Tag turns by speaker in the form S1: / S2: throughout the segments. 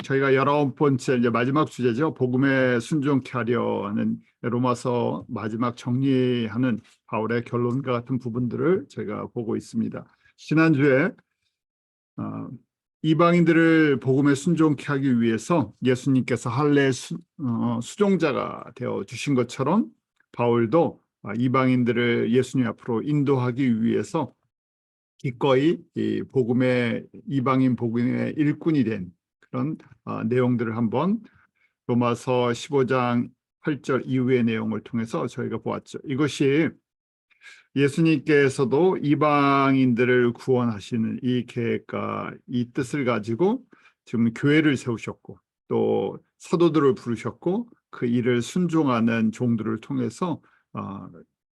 S1: 저희가 19번째 이제 마지막 주제죠. 복음에 순종케 하려 하는 로마서 마지막 정리하는 바울의 결론과 같은 부분들을 저희가 보고 있습니다. 지난주에 이방인들을 복음에 순종케 하기 위해서 예수님께서 할례 수종자가 되어 주신 것처럼 바울도 이방인들을 예수님 앞으로 인도하기 위해서 기꺼이 이 이방인 복음의 일꾼이 된 그런 내용들을 한번 로마서 15장 8절 이후의 내용을 통해서 저희가 보았죠. 이것이 예수님께서도 이방인들을 구원하시는 이 계획과 이 뜻을 가지고 지금 교회를 세우셨고 또 사도들을 부르셨고 그 일을 순종하는 종들을 통해서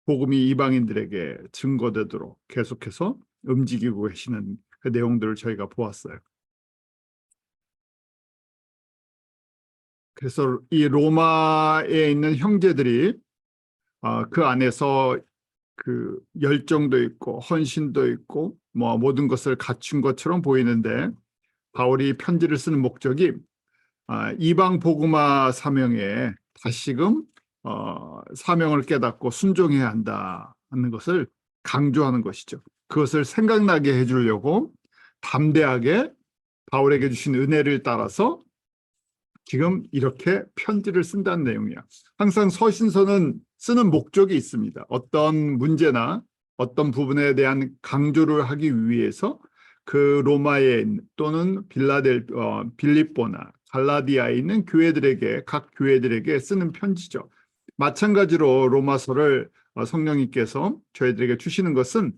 S1: 복음이 이방인들에게 증거되도록 계속해서 움직이고 계시는 그 내용들을 저희가 보았어요. 그래서 이 로마에 있는 형제들이 그 안에서 그 열정도 있고 헌신도 있고 뭐 모든 것을 갖춘 것처럼 보이는데 바울이 편지를 쓰는 목적이 이방 복음화 사명에 다시금 사명을 깨닫고 순종해야 한다는 것을 강조하는 것이죠. 그것을 생각나게 해주려고 담대하게 바울에게 주신 은혜를 따라서 지금 이렇게 편지를 쓴다는 내용이야. 항상 서신서는 쓰는 목적이 있습니다. 어떤 문제나 어떤 부분에 대한 강조를 하기 위해서 그 로마에 또는 빌립보나 갈라디아에 있는 교회들에게 각 교회들에게 쓰는 편지죠. 마찬가지로 로마서를 성령님께서 저희들에게 주시는 것은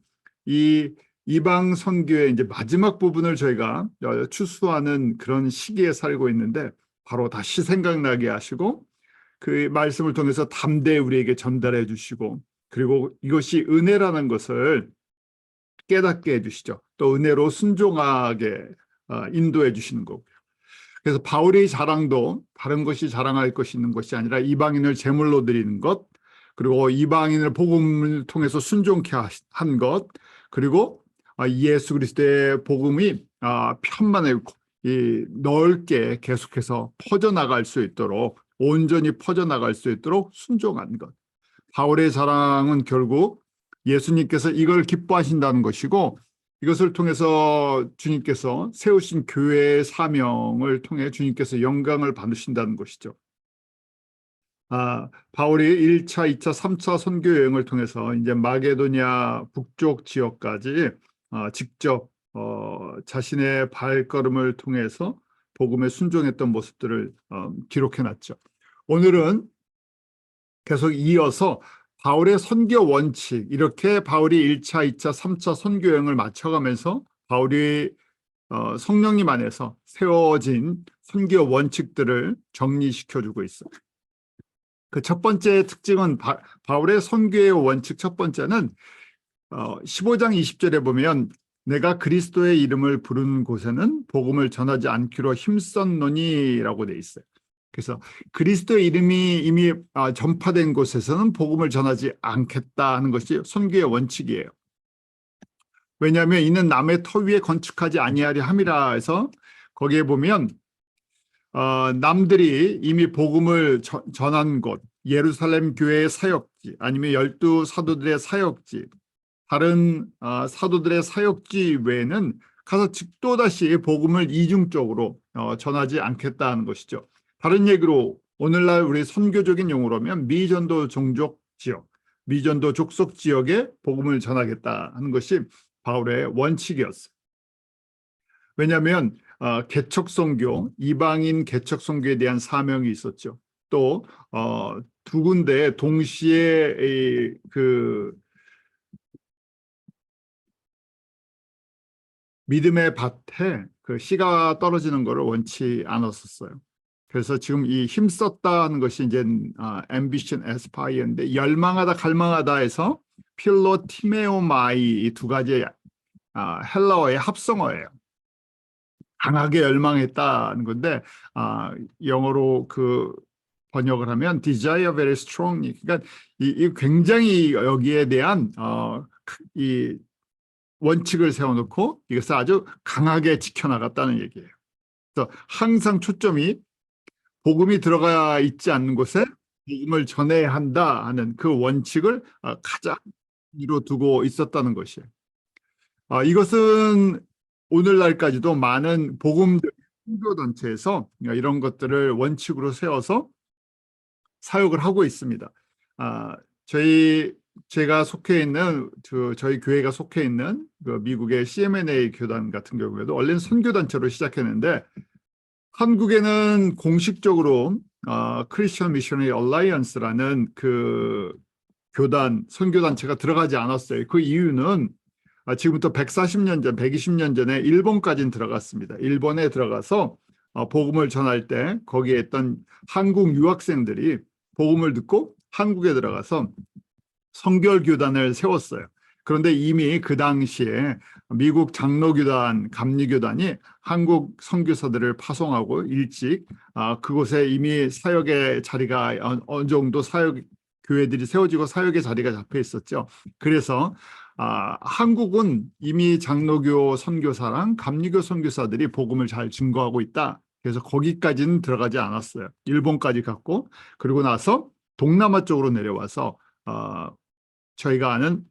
S1: 이 이방 선교의 이제 마지막 부분을 저희가 추수하는 그런 시기에 살고 있는데 바로 다시 생각나게 하시고 그 말씀을 통해서 담대히 우리에게 전달해 주시고 그리고 이것이 은혜라는 것을 깨닫게 해주시죠. 또 은혜로 순종하게 인도해 주시는 거고요. 그래서 바울의 자랑도 다른 것이 자랑할 것이 있는 것이 아니라 이방인을 제물로 드리는 것, 그리고 이방인을 복음을 통해서 순종케 한 것, 그리고 예수 그리스도의 복음이 편만에 넓게 계속해서 퍼져나갈 수 있도록 온전히 퍼져나갈 수 있도록 순종한 것. 바울의 자랑은 결국 예수님께서 이걸 기뻐하신다는 것이고 이것을 통해서 주님께서 세우신 교회의 사명을 통해 주님께서 영광을 받으신다는 것이죠. 바울이 1차, 2차, 3차 선교 여행을 통해서 이제 마게도냐 북쪽 지역까지 직접 자신의 발걸음을 통해서 복음에 순종했던 모습들을 기록해놨죠. 오늘은 계속 이어서 바울의 선교 원칙, 이렇게 바울이 1차, 2차, 3차 선교 여행을 마쳐가면서 바울이 성령님 안에서 세워진 선교 원칙들을 정리시켜주고 있어요. 그 첫 번째 특징은 바울의 선교의 원칙 첫 번째는 15장 20절에 보면 내가 그리스도의 이름을 부르는 곳에는 복음을 전하지 않기로 힘썼노니라고 돼 있어요. 그래서 그리스도의 이름이 이미 전파된 곳에서는 복음을 전하지 않겠다는 것이 선교의 원칙이에요. 왜냐하면 이는 남의 터 위에 건축하지 아니하려 함이라 해서 거기에 보면 남들이 이미 복음을 전한 곳, 예루살렘 교회의 사역지 아니면 12 사도들의 사역지, 다른 사도들의 사역지 외에는 가서 또다시 복음을 이중적으로 전하지 않겠다는 것이죠. 다른 얘기로 오늘날 우리 선교적인 용어로면 미전도 종족 지역, 미전도 족속 지역에 복음을 전하겠다 하는 것이 바울의 원칙이었어요. 왜냐하면 개척 선교, 이방인 개척 선교에 대한 사명이 있었죠. 또 두 군데 동시에 그 믿음의 밭에 그 씨가 떨어지는 것을 원치 않았었어요. 그래서 지금 이 힘썼다 하는 것이 이제 ambition, aspire인데 열망하다, 갈망하다 해서 필로티메오마이 이 두 가지 헬라어의 합성어예요. 강하게 열망했다는 건데 영어로 그 번역을 하면 desire very strongly. 그러니까 이 굉장히 여기에 대한 이 원칙을 세워놓고 이것을 아주 강하게 지켜나갔다는 얘기예요. 그래서 항상 초점이 복음이 들어가 있지 않는 곳에 복음을 전해야 한다 하는 그 원칙을 가장 위로 두고 있었다는 것이에요. 이것은 오늘날까지도 많은 복음적 선교단체에서 이런 것들을 원칙으로 세워서 사역을 하고 있습니다. 아, 제가 속해 있는 저희 교회가 속해 있는 그 미국의 CMNA 교단 같은 경우에도 원래는 선교단체로 시작했는데 한국에는 공식적으로 크리스천 미셔너리 얼라이언스라는 그 교단 선교단체가 들어가지 않았어요. 그 이유는 지금부터 140년 전, 120년 전에 일본까지는 들어갔습니다. 일본에 들어가서 복음을 전할 때 거기에 있던 한국 유학생들이 복음을 듣고 한국에 들어가서 선결교단을 세웠어요. 그런데 이미 그 당시에 미국 장로교단, 감리교단이 한국 선교사들을 파송하고 일찍 그곳에 이미 사역의 자리가 어느 정도 사역 교회들이 세워지고 사역의 자리가 잡혀 있었죠. 그래서 한국은 이미 장로교 선교사랑 감리교 선교사들이 복음을 잘 증거하고 있다. 그래서 거기까지는 들어가지 않았어요. 일본까지 갔고 그리고 나서 동남아 쪽으로 내려와서 저희가 아는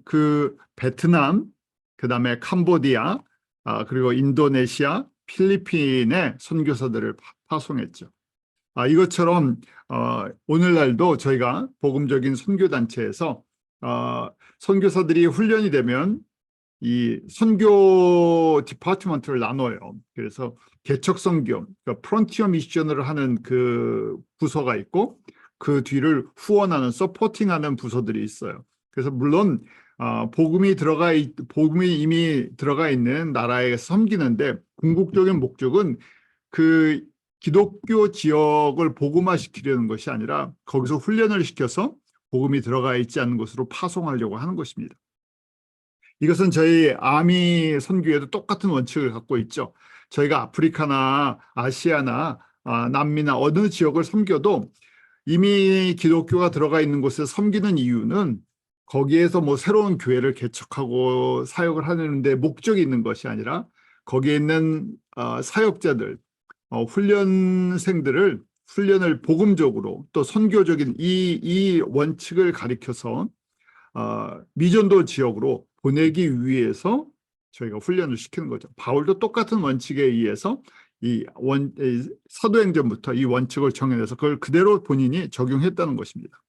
S1: 그 베트남, 그다음에 캄보디아, 그리고 인도네시아, 필리핀에 선교사들을 파송했죠. 이것처럼 오늘날도 저희가 복음적인 선교단체에서 선교사들이 훈련이 되면 이 선교 디파트먼트를 나눠요. 그래서 개척 선교, 그러니까 프론티어 미션을 하는 그 부서가 있고 그 뒤를 후원하는 서포팅하는 부서들이 있어요. 그래서 물론 복음이 이미 들어가 있는 나라에 섬기는데 궁극적인 목적은 그 기독교 지역을 복음화시키려는 것이 아니라 거기서 훈련을 시켜서 복음이 들어가 있지 않는 곳으로 파송하려고 하는 것입니다. 이것은 저희 아미 선교에도 똑같은 원칙을 갖고 있죠. 저희가 아프리카나 아시아나 남미나 어느 지역을 섬겨도 이미 기독교가 들어가 있는 곳에 섬기는 이유는 거기에서 뭐 새로운 교회를 개척하고 사역을 하는 데 목적이 있는 것이 아니라 거기에 있는 사역자들, 훈련을 복음적으로 또 선교적인 이 원칙을 가리켜서 미전도 지역으로 보내기 위해서 저희가 훈련을 시키는 거죠. 바울도 똑같은 원칙에 의해서 이 사도행전부터 이 원칙을 정해내서 그걸 그대로 본인이 적용했다는 것입니다.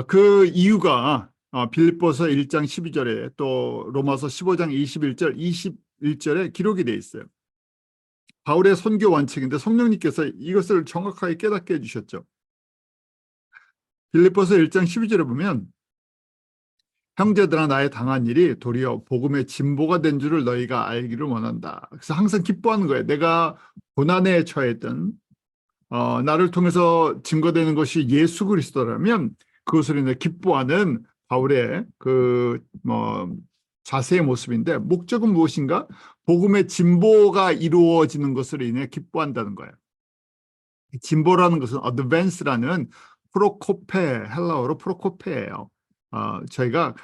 S1: 그 이유가 빌립보서 1장 12절에 또 로마서 15장 21절에 기록이 돼 있어요. 바울의 선교 원칙인데 성령님께서 이것을 정확하게 깨닫게 해주셨죠. 빌립보서 1장 12절에 보면 형제들아 나의 당한 일이 도리어 복음의 진보가 된 줄을 너희가 알기를 원한다. 그래서 항상 기뻐하는 거예요. 내가 고난에 처했던 나를 통해서 증거되는 것이 예수 그리스도라면 그것을 인해 기뻐하는 바울의 자세의 모습인데 목적은 무엇인가? 복음의 진보가 이루어지는 것으로 인해 기뻐한다는 거예요. 진보라는 것은 advance라는 프로코페, 헬라어로 프로코페예요. 제가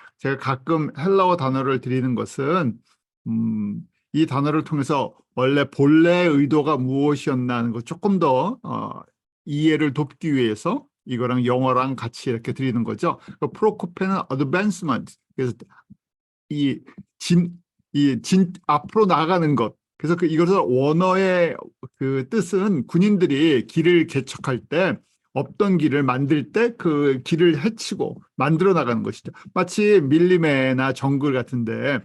S1: 가끔 헬라어 단어를 드리는 것은 이 단어를 통해서 원래 본래 의도가 무엇이었나 하는 것 조금 더 이해를 돕기 위해서 이거랑 영어랑 같이 이렇게 드리는 거죠. 프로코페는 advancement, 그래서 앞으로 나가는 것. 그래서 이것을 원어의 그 뜻은 군인들이 길을 개척할 때 없던 길을 만들 때 그 길을 헤치고 만들어 나가는 것이죠. 마치 밀림에나 정글 같은데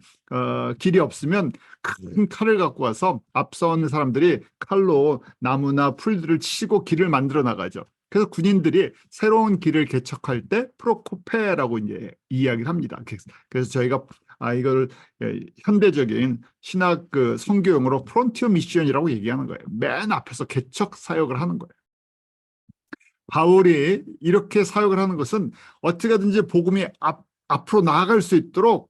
S1: 길이 없으면 큰 칼을 갖고 와서 앞선 사람들이 칼로 나무나 풀들을 치고 길을 만들어 나가죠. 그래서 군인들이 새로운 길을 개척할 때 프로코페라고 이제 이야기를 합니다. 그래서 저희가 이걸 현대적인 신학 그 선교용어로 프론티어 미션이라고 얘기하는 거예요. 맨 앞에서 개척 사역을 하는 거예요. 바울이 이렇게 사역을 하는 것은 어떻게든지 복음이 앞으로 나아갈 수 있도록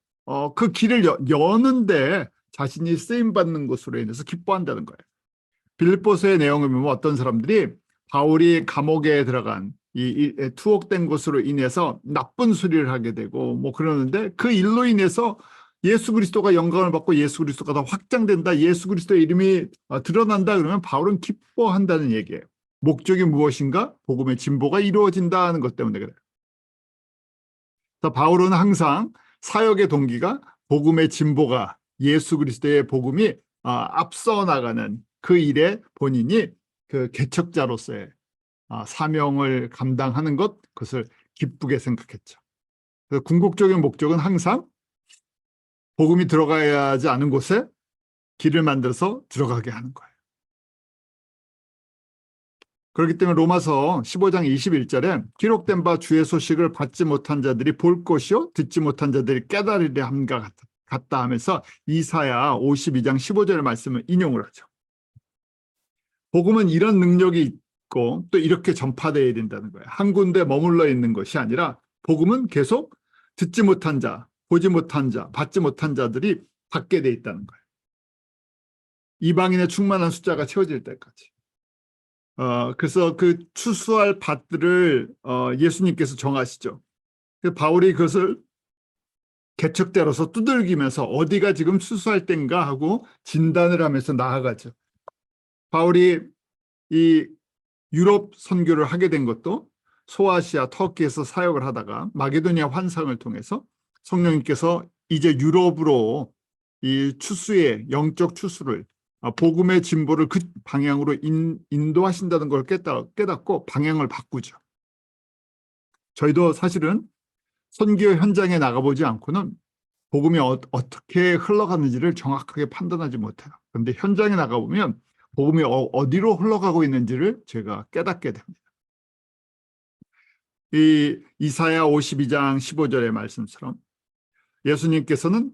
S1: 그 길을 여는데 자신이 쓰임받는 것으로 인해서 기뻐한다는 거예요. 빌립보서의 내용을 보면 어떤 사람들이 바울이 감옥에 들어간 이 투옥된 것으로 인해서 나쁜 소리를 하게 되고 뭐 그러는데 그 일로 인해서 예수 그리스도가 영광을 받고 예수 그리스도가 더 확장된다. 예수 그리스도의 이름이 드러난다. 그러면 바울은 기뻐한다는 얘기예요. 목적이 무엇인가? 복음의 진보가 이루어진다는 것 때문에 그래요. 그래서 바울은 항상 사역의 동기가 복음의 진보가 예수 그리스도의 복음이 앞서 나가는 그 일에 본인이 그 개척자로서의 사명을 감당하는 것, 그것을 기쁘게 생각했죠. 그래서 궁극적인 목적은 항상 복음이 들어가야 하지 않은 곳에 길을 만들어서 들어가게 하는 거예요. 그렇기 때문에 로마서 15장 21절에 기록된 바 주의 소식을 받지 못한 자들이 볼 것이요 듣지 못한 자들이 깨달으려 함과 같다 하면서 이사야 52장 15절의 말씀을 인용을 하죠. 복음은 이런 능력이 있고 또 이렇게 전파되어야 된다는 거예요. 한 군데 머물러 있는 것이 아니라 복음은 계속 듣지 못한 자, 보지 못한 자, 받지 못한 자들이 받게 돼 있다는 거예요. 이방인의 충만한 숫자가 채워질 때까지. 그래서 그 추수할 밭들을 예수님께서 정하시죠. 바울이 그것을 개척대로서 두들기면서 어디가 지금 추수할 때인가 하고 진단을 하면서 나아가죠. 바울이 이 유럽 선교를 하게 된 것도 소아시아, 터키에서 사역을 하다가 마게도니아 환상을 통해서 성령님께서 이제 유럽으로 이 추수의 영적 추수를 복음의 진보를 그 방향으로 인도하신다는 걸 깨닫고 방향을 바꾸죠. 저희도 사실은 선교 현장에 나가보지 않고는 복음이 어떻게 흘러가는지를 정확하게 판단하지 못해요. 그런데 현장에 나가보면 복음이 어디로 흘러가고 있는지를 제가 깨닫게 됩니다. 이 이사야 52장 15절의 말씀처럼 예수님께서는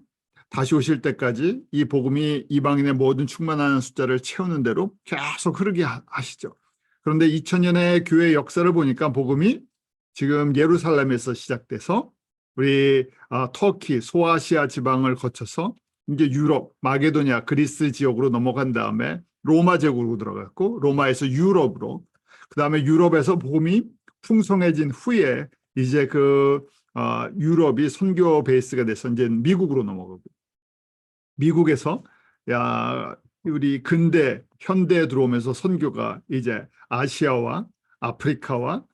S1: 다시 오실 때까지 이 복음이 이방인의 모든 충만한 숫자를 채우는 대로 계속 흐르게 하시죠. 그런데 2000년의 교회 역사를 보니까 복음이 지금 예루살렘에서 시작돼서 우리 터키, 소아시아 지방을 거쳐서 이제 유럽, 마게도니아, 그리스 지역으로 넘어간 다음에 로마 제국으로 들어갔고 로마에서 유럽으로 그다음에 유럽에서 복음이 풍성해진 후에 이제 유럽이 선교 베이스가 돼서 이제 미국으로 넘어가고 미국에서 우리 근대 현대에 들어오면서 선교가 이제 아시아와 아프리카와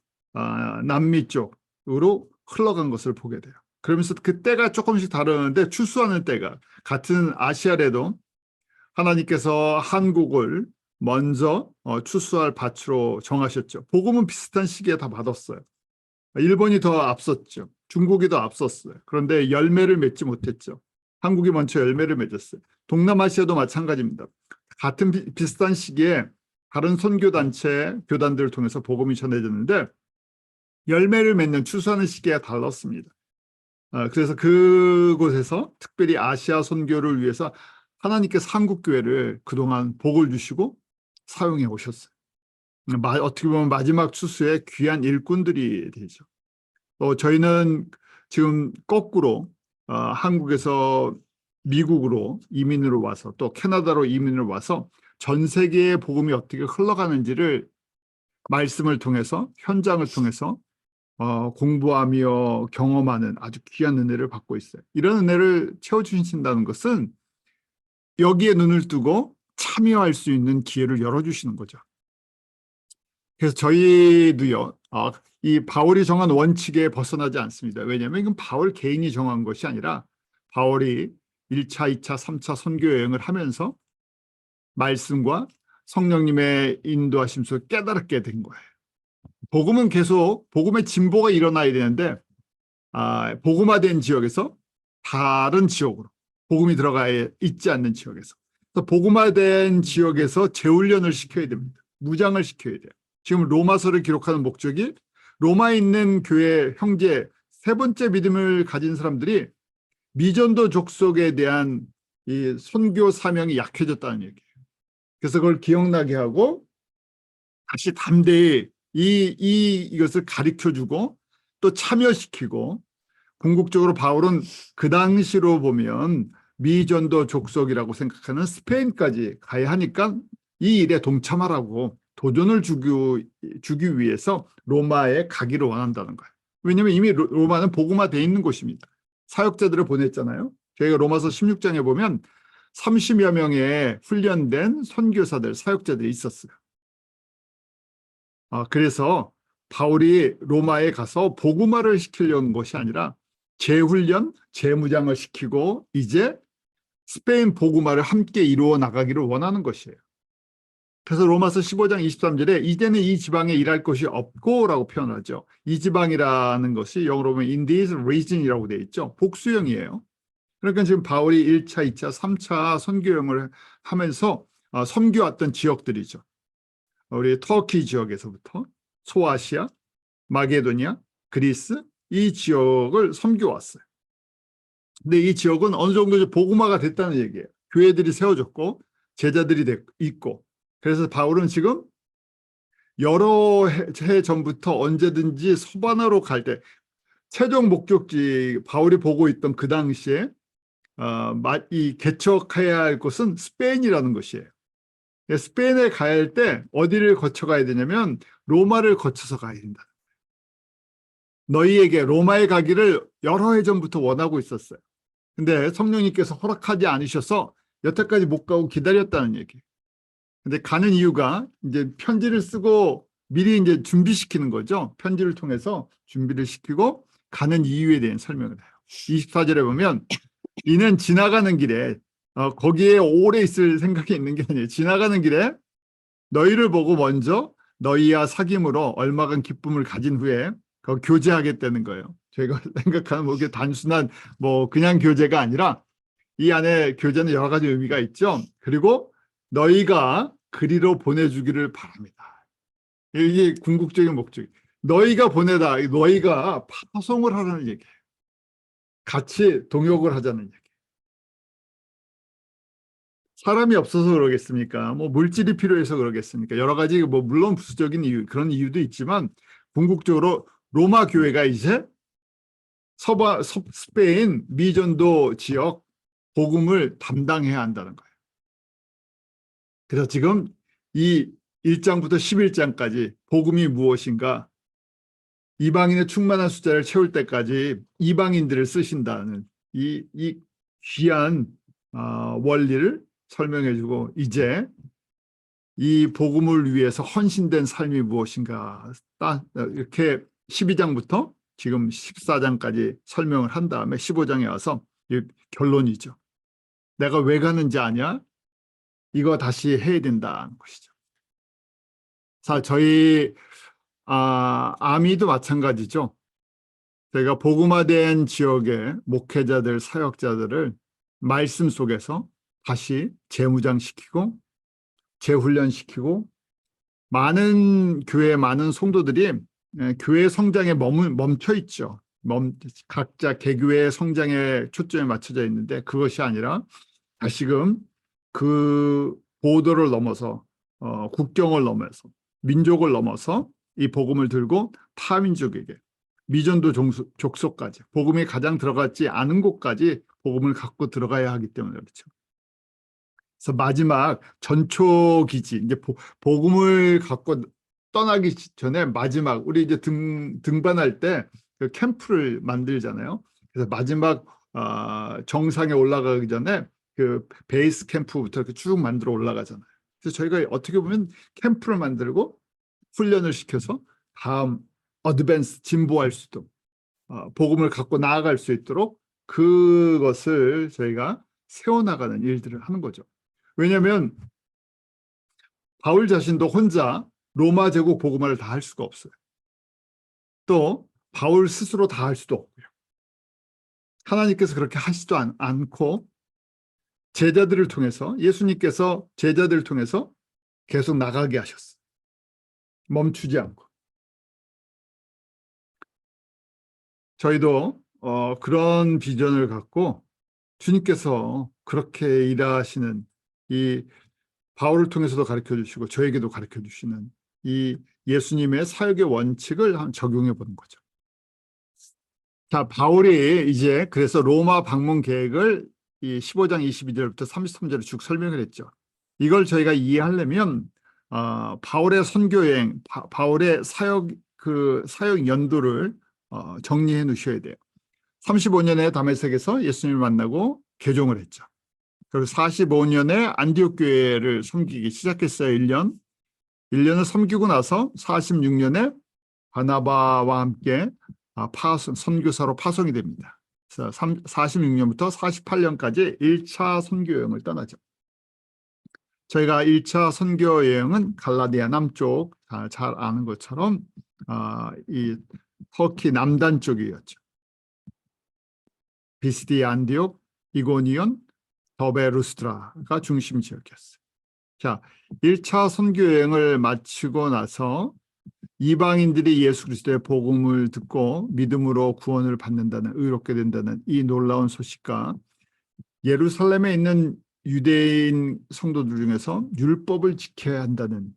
S1: 남미 쪽으로 흘러간 것을 보게 돼요. 그러면서 그 때가 조금씩 다르는데 추수하는 때가 같은 아시아래도 하나님께서 한국을 먼저 추수할 밭으로 정하셨죠. 복음은 비슷한 시기에 다 받았어요. 일본이 더 앞섰죠. 중국이 더 앞섰어요. 그런데 열매를 맺지 못했죠. 한국이 먼저 열매를 맺었어요. 동남아시아도 마찬가지입니다. 같은 비슷한 시기에 다른 선교단체, 교단들을 통해서 복음이 전해졌는데 열매를 맺는 추수하는 시기가 달랐습니다. 그래서 그곳에서 특별히 아시아 선교를 위해서 하나님께서 한국교회를 그동안 복을 주시고 사용해 오셨어요. 어떻게 보면 마지막 추수의 귀한 일꾼들이 되죠. 저희는 지금 거꾸로 한국에서 미국으로 이민으로 와서 또 캐나다로 이민을 와서 전 세계의 복음이 어떻게 흘러가는지를 말씀을 통해서 현장을 통해서 공부하며 경험하는 아주 귀한 은혜를 받고 있어요. 이런 은혜를 채워주신다는 것은 여기에 눈을 뜨고 참여할 수 있는 기회를 열어주시는 거죠. 그래서 저희도요, 이 바울이 정한 원칙에 벗어나지 않습니다. 왜냐하면 이건 바울 개인이 정한 것이 아니라 바울이 1차, 2차, 3차 선교 여행을 하면서 말씀과 성령님의 인도하심 속에 깨달게 된 거예요. 복음은 계속 복음의 진보가 일어나야 되는데 복음화된 지역에서 다른 지역으로 복음이 들어가 있지 않는 지역에서 복음화된 지역에서 재훈련을 시켜야 됩니다. 무장을 시켜야 돼요. 지금 로마서를 기록하는 목적이 로마에 있는 교회 형제 세 번째 믿음을 가진 사람들이 미전도 족속에 대한 이 선교 사명이 약해졌다는 얘기예요. 그래서 그걸 기억나게 하고 다시 담대히 이것을 가르쳐주고 또 참여시키고 궁극적으로 바울은 그 당시로 보면 미전도 족속이라고 생각하는 스페인까지 가야 하니까 이 일에 동참하라고 도전을 주기 위해서 로마에 가기를 원한다는 거예요. 왜냐하면 이미 로마는 복음화되어 있는 곳입니다. 사역자들을 보냈잖아요. 저희가 로마서 16장에 보면 30여 명의 훈련된 선교사들, 사역자들이 있었어요. 그래서 바울이 로마에 가서 복음화를 시키려는 것이 아니라 재훈련, 재무장을 시키고 이제 스페인 복음화를 함께 이루어 나가기를 원하는 것이에요. 그래서 로마서 15장 23절에 이제는 이 지방에 일할 것이 없고라고 표현하죠. 이 지방이라는 것이 영어로 보면 in this region이라고 되어 있죠. 복수형이에요. 그러니까 지금 바울이 1차, 2차, 3차 선교행을 하면서 섬겨왔던 지역들이죠. 우리 터키 지역에서부터 소아시아, 마게도니아, 그리스 이 지역을 섬겨왔어요. 근데 이 지역은 어느 정도 복음화가 됐다는 얘기예요. 교회들이 세워졌고 제자들이 있고 그래서 바울은 지금 여러 해 전부터 언제든지 서바나로 갈 때 최종 목적지 바울이 보고 있던 그 당시에 이 개척해야 할 곳은 스페인이라는 것이에요. 스페인에 가야 할 때 어디를 거쳐 가야 되냐면 로마를 거쳐서 가야 된다. 너희에게 로마에 가기를 여러 해 전부터 원하고 있었어요. 근데 성령님께서 허락하지 않으셔서 여태까지 못 가고 기다렸다는 얘기예요. 근데 가는 이유가 이제 편지를 쓰고 미리 이제 준비시키는 거죠. 편지를 통해서 준비를 시키고 가는 이유에 대한 설명을 해요. 24절에 보면 이는 지나가는 길에 거기에 오래 있을 생각이 있는 게 아니에요. 지나가는 길에 너희를 보고 먼저 너희와 사귐으로 얼마간 기쁨을 가진 후에 교제하겠다는 거예요. 저희가 생각하는 뭐 단순한 뭐 그냥 교제가 아니라 이 안에 교제는 여러 가지 의미가 있죠. 그리고 너희가 그리로 보내주기를 바랍니다. 이게 궁극적인 목적이. 너희가 보내다, 너희가 파송을 하라는 얘기예요. 같이 동역을 하자는 얘기. 사람이 없어서 그러겠습니까? 뭐 물질이 필요해서 그러겠습니까? 여러 가지 뭐 물론 부수적인 이유 그런 이유도 있지만 궁극적으로 로마 교회가 이제 스페인 미전도 지역 복음을 담당해야 한다는 거예요. 그래서 지금 이 1장부터 11장까지 복음이 무엇인가 이방인의 충만한 숫자를 채울 때까지 이방인들을 쓰신다는 이 귀한 원리를 설명해주고 이제 이 복음을 위해서 헌신된 삶이 무엇인가 이렇게 12장부터 지금 14장까지 설명을 한 다음에 15장에 와서 결론이죠. 내가 왜 가는지 아냐? 이거 다시 해야 된다는 것이죠. 자, 저희 아미도 마찬가지죠. 저희가 복음화된 지역의 목회자들, 사역자들을 말씀 속에서 다시 재무장시키고 재훈련시키고 많은 교회 많은 성도들이 교회 성장에 멈춰 있죠. 각자 개교의 성장에 초점이 맞춰져 있는데 그것이 아니라 다시금 그 보도를 넘어서 국경을 넘어서 민족을 넘어서 이 복음을 들고 타민족에게 미전도 족속까지 복음이 가장 들어갔지 않은 곳까지 복음을 갖고 들어가야 하기 때문에 그렇죠. 그래서 마지막 전초 기지 이제 복음을 갖고 떠나기 전에 마지막 우리 이제 등반할 때 그 캠프를 만들잖아요. 그래서 마지막 정상에 올라가기 전에 그 베이스 캠프부터 이렇게 쭉 만들어 올라가잖아요. 그래서 저희가 어떻게 보면 캠프를 만들고 훈련을 시켜서 다음 어드밴스 진보할 수도 복음을 갖고 나아갈 수 있도록 그것을 저희가 세워나가는 일들을 하는 거죠. 왜냐하면 바울 자신도 혼자 로마 제국 복음화를 다 할 수가 없어요. 또 바울 스스로 다 할 수도 없고요. 하나님께서 그렇게 하시지도 않고 제자들을 통해서 예수님께서 제자들을 통해서 계속 나가게 하셨어요. 멈추지 않고. 저희도 그런 비전을 갖고 주님께서 그렇게 일하시는 이 바울을 통해서도 가르쳐 주시고 저에게도 가르쳐 주시는 이 예수님의 사역의 원칙을 한번 적용해 보는 거죠. 자, 바울이 이제 그래서 로마 방문 계획을 이 15장 22절부터 33절을 쭉 설명을 했죠. 이걸 저희가 이해하려면 바울의 선교여행, 바울의 사역 연도를 정리해 놓으셔야 돼요. 35년에 다메섹에서 예수님을 만나고 개종을 했죠. 그리고 45년에 안디옥 교회를 섬기기 시작했어요. 1년을 섬기고 나서 46년에 바나바와 함께 선교사로 파송이 됩니다. 그래서 46년부터 48년까지 1차 선교 여행을 떠나죠. 저희가 1차 선교 여행은 갈라디아 남쪽 잘 아는 것처럼 이 터키 남단 쪽이었죠. 비시디 안디옥, 이고니온, 더베 루스트라가 중심 지역이었어요. 자, 1차 선교 여행을 마치고 나서 이방인들이 예수 그리스도의 복음을 듣고 믿음으로 구원을 받는다는, 의롭게 된다는 이 놀라운 소식과 예루살렘에 있는 유대인 성도들 중에서 율법을 지켜야 한다는,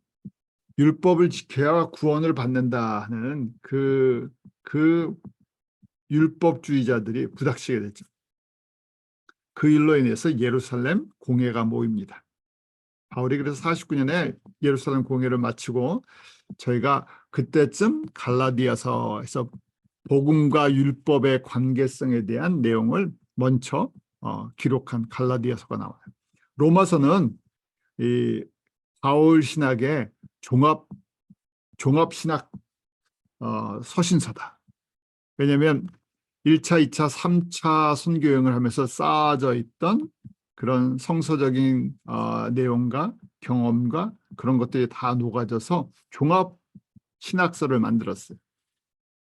S1: 율법을 지켜야 구원을 받는다는 그 율법주의자들이 부닥치게 됐죠. 그 일로 인해서 예루살렘 공회가 모입니다. 바울이 그래서 49년에 예루살렘 공회를 마치고 저희가 그때쯤 갈라디아서에서 복음과 율법의 관계성에 대한 내용을 먼저 기록한 갈라디아서가 나와요. 로마서는 이 바울 신학의 종합 신학 서신서다. 왜냐하면 1차, 2차, 3차 선교 여행을 하면서 쌓아져 있던 그런 성서적인 내용과 경험과 그런 것들이 다 녹아져서 종합 신학서를 만들었어요.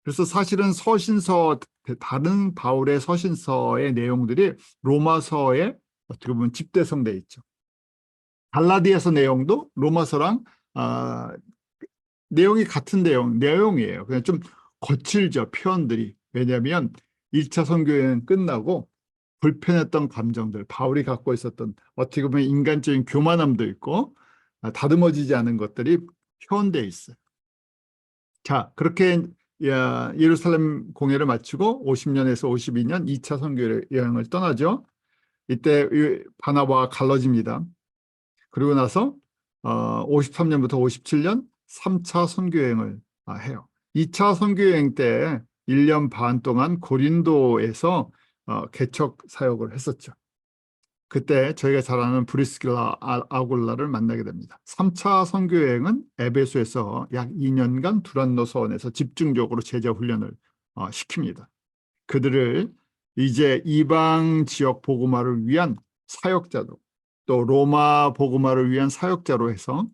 S1: 그래서 사실은 서신서, 다른 바울의 서신서의 내용들이 로마서에 어떻게 보면 집대성돼 있죠. 갈라디아서 내용도 로마서랑 내용이 같은 내용이에요. 그냥 좀 거칠죠, 표현들이. 왜냐하면 1차 선교여행 끝나고 불편했던 감정들, 바울이 갖고 있었던 어떻게 보면 인간적인 교만함도 있고 다듬어지지 않은 것들이 표현되어 있어요. 자, 그렇게 예루살렘 공회를 마치고 50년에서 52년 2차 선교여행을 떠나죠. 이때 바나바와 갈라집니다. 그리고 나서 53년부터 57년 3차 선교여행을 해요. 2차 선교여행 때 1년 반 동안 고린도에서 개척 사역을 했었죠. 그때 저희가 잘 아는 브리스길라 아굴라를 만나게 됩니다. 3차 선교여행은 에베소에서 약 2년간 두란노 서원에서 집중적으로 제자 훈련을 시킵니다. 그들을 이제 이방 지역 복음화를 위한 사역자도, 또 로마 복음화를 위한 사역자로 해서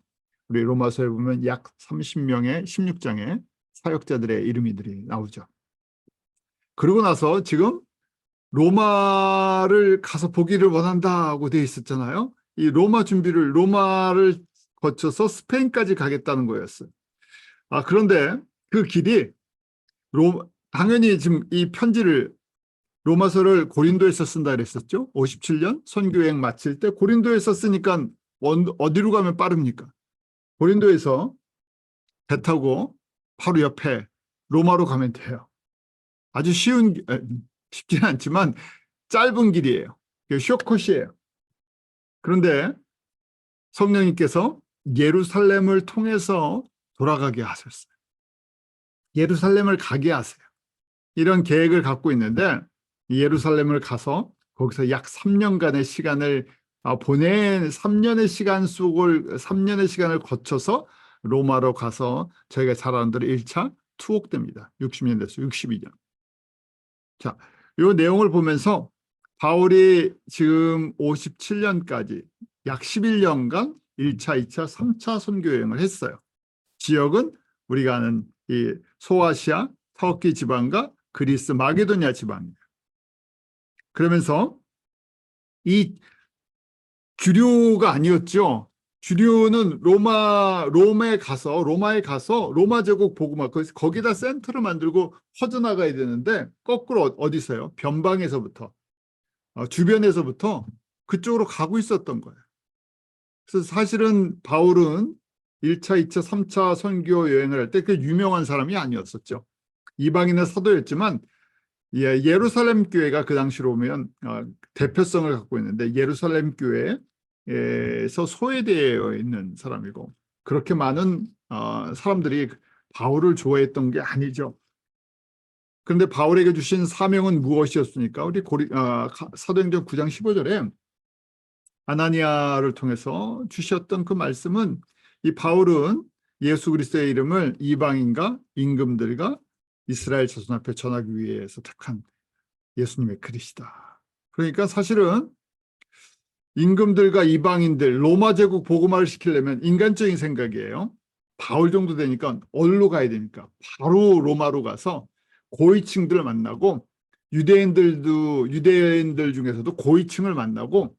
S1: 우리 로마서에 보면 약 30명의 16장의 사역자들의 이름들이 나오죠. 그러고 나서 지금 로마를 가서 보기를 원한다고 돼 있었잖아요. 이 로마를 거쳐서 스페인까지 가겠다는 거였어요. 그런데 그 길이 당연히 지금 이 편지를 로마서를 고린도에서 쓴다 그랬었죠. 57년 선교여행 마칠 때 고린도에서 쓰니까 어디로 가면 빠릅니까? 고린도에서 배 타고 바로 옆에 로마로 가면 돼요. 아주 쉽지는 않지만 짧은 길이에요. 쇼컷이에요. 그런데 성령님께서 예루살렘을 통해서 돌아가게 하셨어요. 예루살렘을 가게 하세요. 이런 계획을 갖고 있는데 예루살렘을 가서 거기서 약 3년간의 시간을 3년의 시간을 거쳐서 로마로 가서 저희가 잘 아는 대로 1차 투옥됩니다. 60년 됐어요. 62년. 자, 이 내용을 보면서 바울이 지금 57년까지 약 11년간 1차, 2차, 3차 선교여행을 했어요. 지역은 우리가 아는 이 소아시아, 터키 지방과 그리스, 마게도니아 지방입니다. 그러면서 이 주류가 아니었죠. 주류는 로마에 가서 로마 제국 복음화, 거기다 센터를 만들고 퍼져나가야 되는데 거꾸로 어디서요? 변방에서부터 주변에서부터 그쪽으로 가고 있었던 거예요. 그래서 사실은 바울은 1차, 2차, 3차 선교 여행을 할 때 그 유명한 사람이 아니었었죠. 이방인의 사도였지만 예루살렘 교회가 그 당시로 보면 대표성을 갖고 있는데 예루살렘 교회에서 소외되어 있는 사람이고 그렇게 많은 사람들이 바울을 좋아했던 게 아니죠. 그런데 바울에게 주신 사명은 무엇이었습니까? 우리 사도행전 9장 15절에 아나니아를 통해서 주셨던 그 말씀은, 이 바울은 예수 그리스도의 이름을 이방인과 임금들과 이스라엘 자손 앞에 전하기 위해서 택한 예수님의 그리스도다. 그러니까 사실은 임금들과 이방인들, 로마 제국 복음화를 시키려면 인간적인 생각이에요. 바울 정도 되니까 어디로 가야 되니까 바로 로마로 가서 고위층들을 만나고, 유대인들 중에서도 고위층을 만나고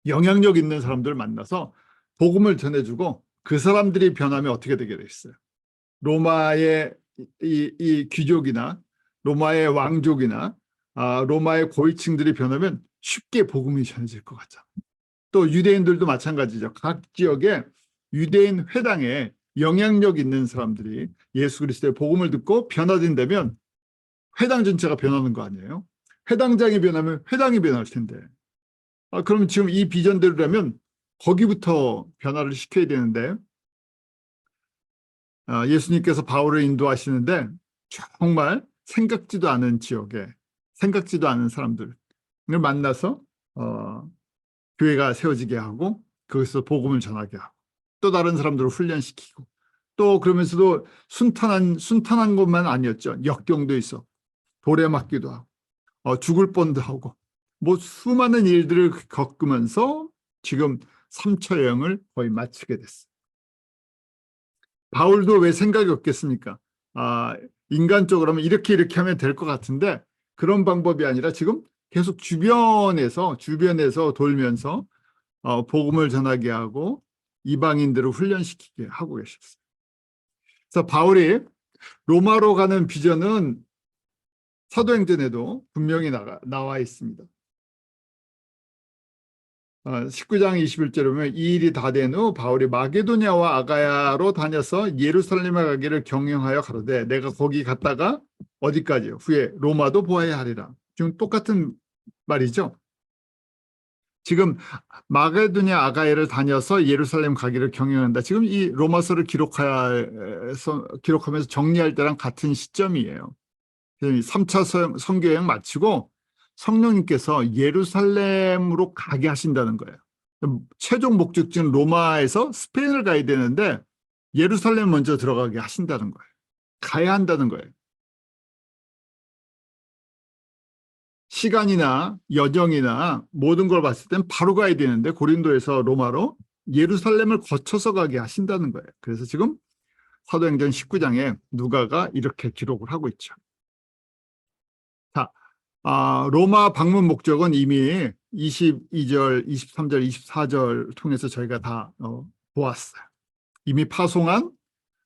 S1: 영향력 있는 사람들을 만나서 복음을 전해주고, 그 사람들이 변하면 어떻게 되게 됐어요? 로마의 이 귀족이나 로마의 왕족이나 로마의 고위층들이 변하면 쉽게 복음이 전해질 것 같잖아요. 또 유대인들도 마찬가지죠. 각 지역에 유대인 회당에 영향력 있는 사람들이 예수 그리스도의 복음을 듣고 변화된다면 회당 전체가 변하는 거 아니에요? 회당장이 변하면 회당이 변할 텐데. 그럼 지금 이 비전대로라면 거기부터 변화를 시켜야 되는데, 예수님께서 바울을 인도하시는데 정말 생각지도 않은 지역에 생각지도 않은 사람들을 만나서 교회가 세워지게 하고, 거기서 복음을 전하게 하고, 또 다른 사람들을 훈련시키고, 또 그러면서도 순탄한 것만 아니었죠. 역경도 있어, 돌에 맞기도 하고, 죽을 뻔도 하고, 뭐 수많은 일들을 겪으면서 지금 3차 여행을 거의 마치게 됐어요. 바울도 왜 생각이 없겠습니까? 인간적으로 하면 이렇게 하면 될 것 같은데, 그런 방법이 아니라 지금 계속 주변에서 돌면서 복음을 전하게 하고 이방인들을 훈련시키게 하고 계셨어요. 그래서 바울이 로마로 가는 비전은 사도행전에도 분명히 나와 있습니다. 19장 21절에 보면, 이 일이 다 된 후 바울이 마게도냐와 아가야로 다녀서 예루살렘에 가기를 경영하여 가로되, 내가 거기 갔다가 어디까지요? 후에 로마도 보아야 하리라. 지금 똑같은 말이죠. 지금 마게도냐 아가야를 다녀서 예루살렘 가기를 경영한다. 지금 이 로마서를 기록하면서 정리할 때랑 같은 시점이에요. 3차 선교여행 마치고 성령님께서 예루살렘으로 가게 하신다는 거예요. 최종 목적지는 로마에서 스페인을 가야 되는데 예루살렘 먼저 들어가게 하신다는 거예요. 가야 한다는 거예요. 시간이나 여정이나 모든 걸 봤을 땐 바로 가야 되는데, 고린도에서 로마로 예루살렘을 거쳐서 가게 하신다는 거예요. 그래서 지금 사도행전 19장에 누가가 이렇게 기록을 하고 있죠. 자, 로마 방문 목적은 이미 22절, 23절, 24절 통해서 저희가 다 보았어요. 이미 파송한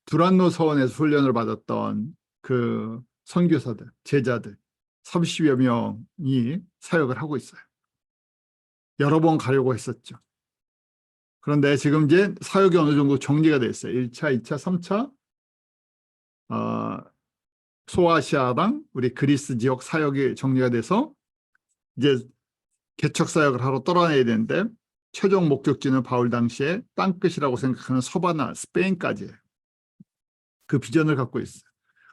S1: 두란노 서원에서 훈련을 받았던 그 선교사들, 제자들 30여 명이 사역을 하고 있어요. 여러 번 가려고 했었죠. 그런데 지금 이제 사역이 어느 정도 정리가 됐어요. 1차, 2차, 3차 소아시아랑 우리 그리스 지역 사역이 정리가 돼서 이제 개척 사역을 하러 떠나야 되는데, 최종 목적지는 바울 당시에 땅끝이라고 생각하는 서바나, 스페인까지예요. 그 비전을 갖고 있어요.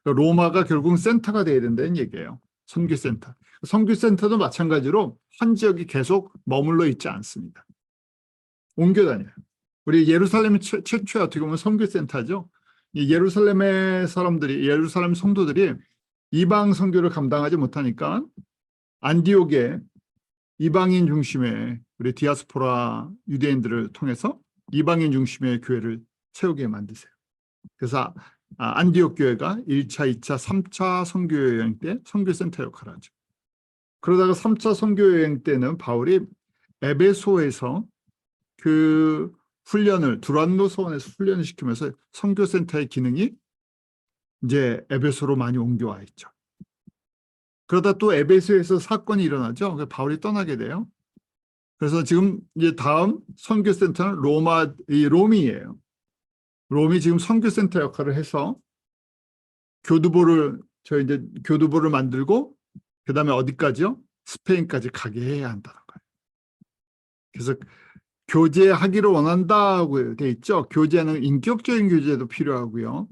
S1: 그러니까 로마가 결국 센터가 돼야 된다는 얘기예요. 선교센터. 선교센터도 마찬가지로 한 지역이 계속 머물러 있지 않습니다. 옮겨 다녀요. 우리 예루살렘이 최초에 어떻게 보면 선교센터죠. 이 예루살렘의 사람들이, 예루살렘 성도들이 이방 선교를 감당하지 못하니까 안디옥에 이방인 중심의 우리 디아스포라 유대인들을 통해서 이방인 중심의 교회를 세우게 만드세요. 그래서 안디옥 교회가 1차, 2차, 3차 선교 여행 때 선교센터 역할을 하죠. 그러다가 3차 선교 여행 때는 바울이 에베소에서 그 훈련을, 두란노 서원에서 훈련을 시키면서 선교센터의 기능이 이제 에베소로 많이 옮겨와 있죠. 그러다 또 에베소에서 사건이 일어나죠. 그래서 바울이 떠나게 돼요. 그래서 지금 이제 다음 선교센터는 롬이에요. 롬이 지금 선교센터 역할을 해서 교두보를 만들고, 그 다음에 어디까지요? 스페인까지 가게 해야 한다는 거예요. 그래서 교제하기를 원한다고 돼 있죠. 교제는 인격적인 교제도 필요하고요,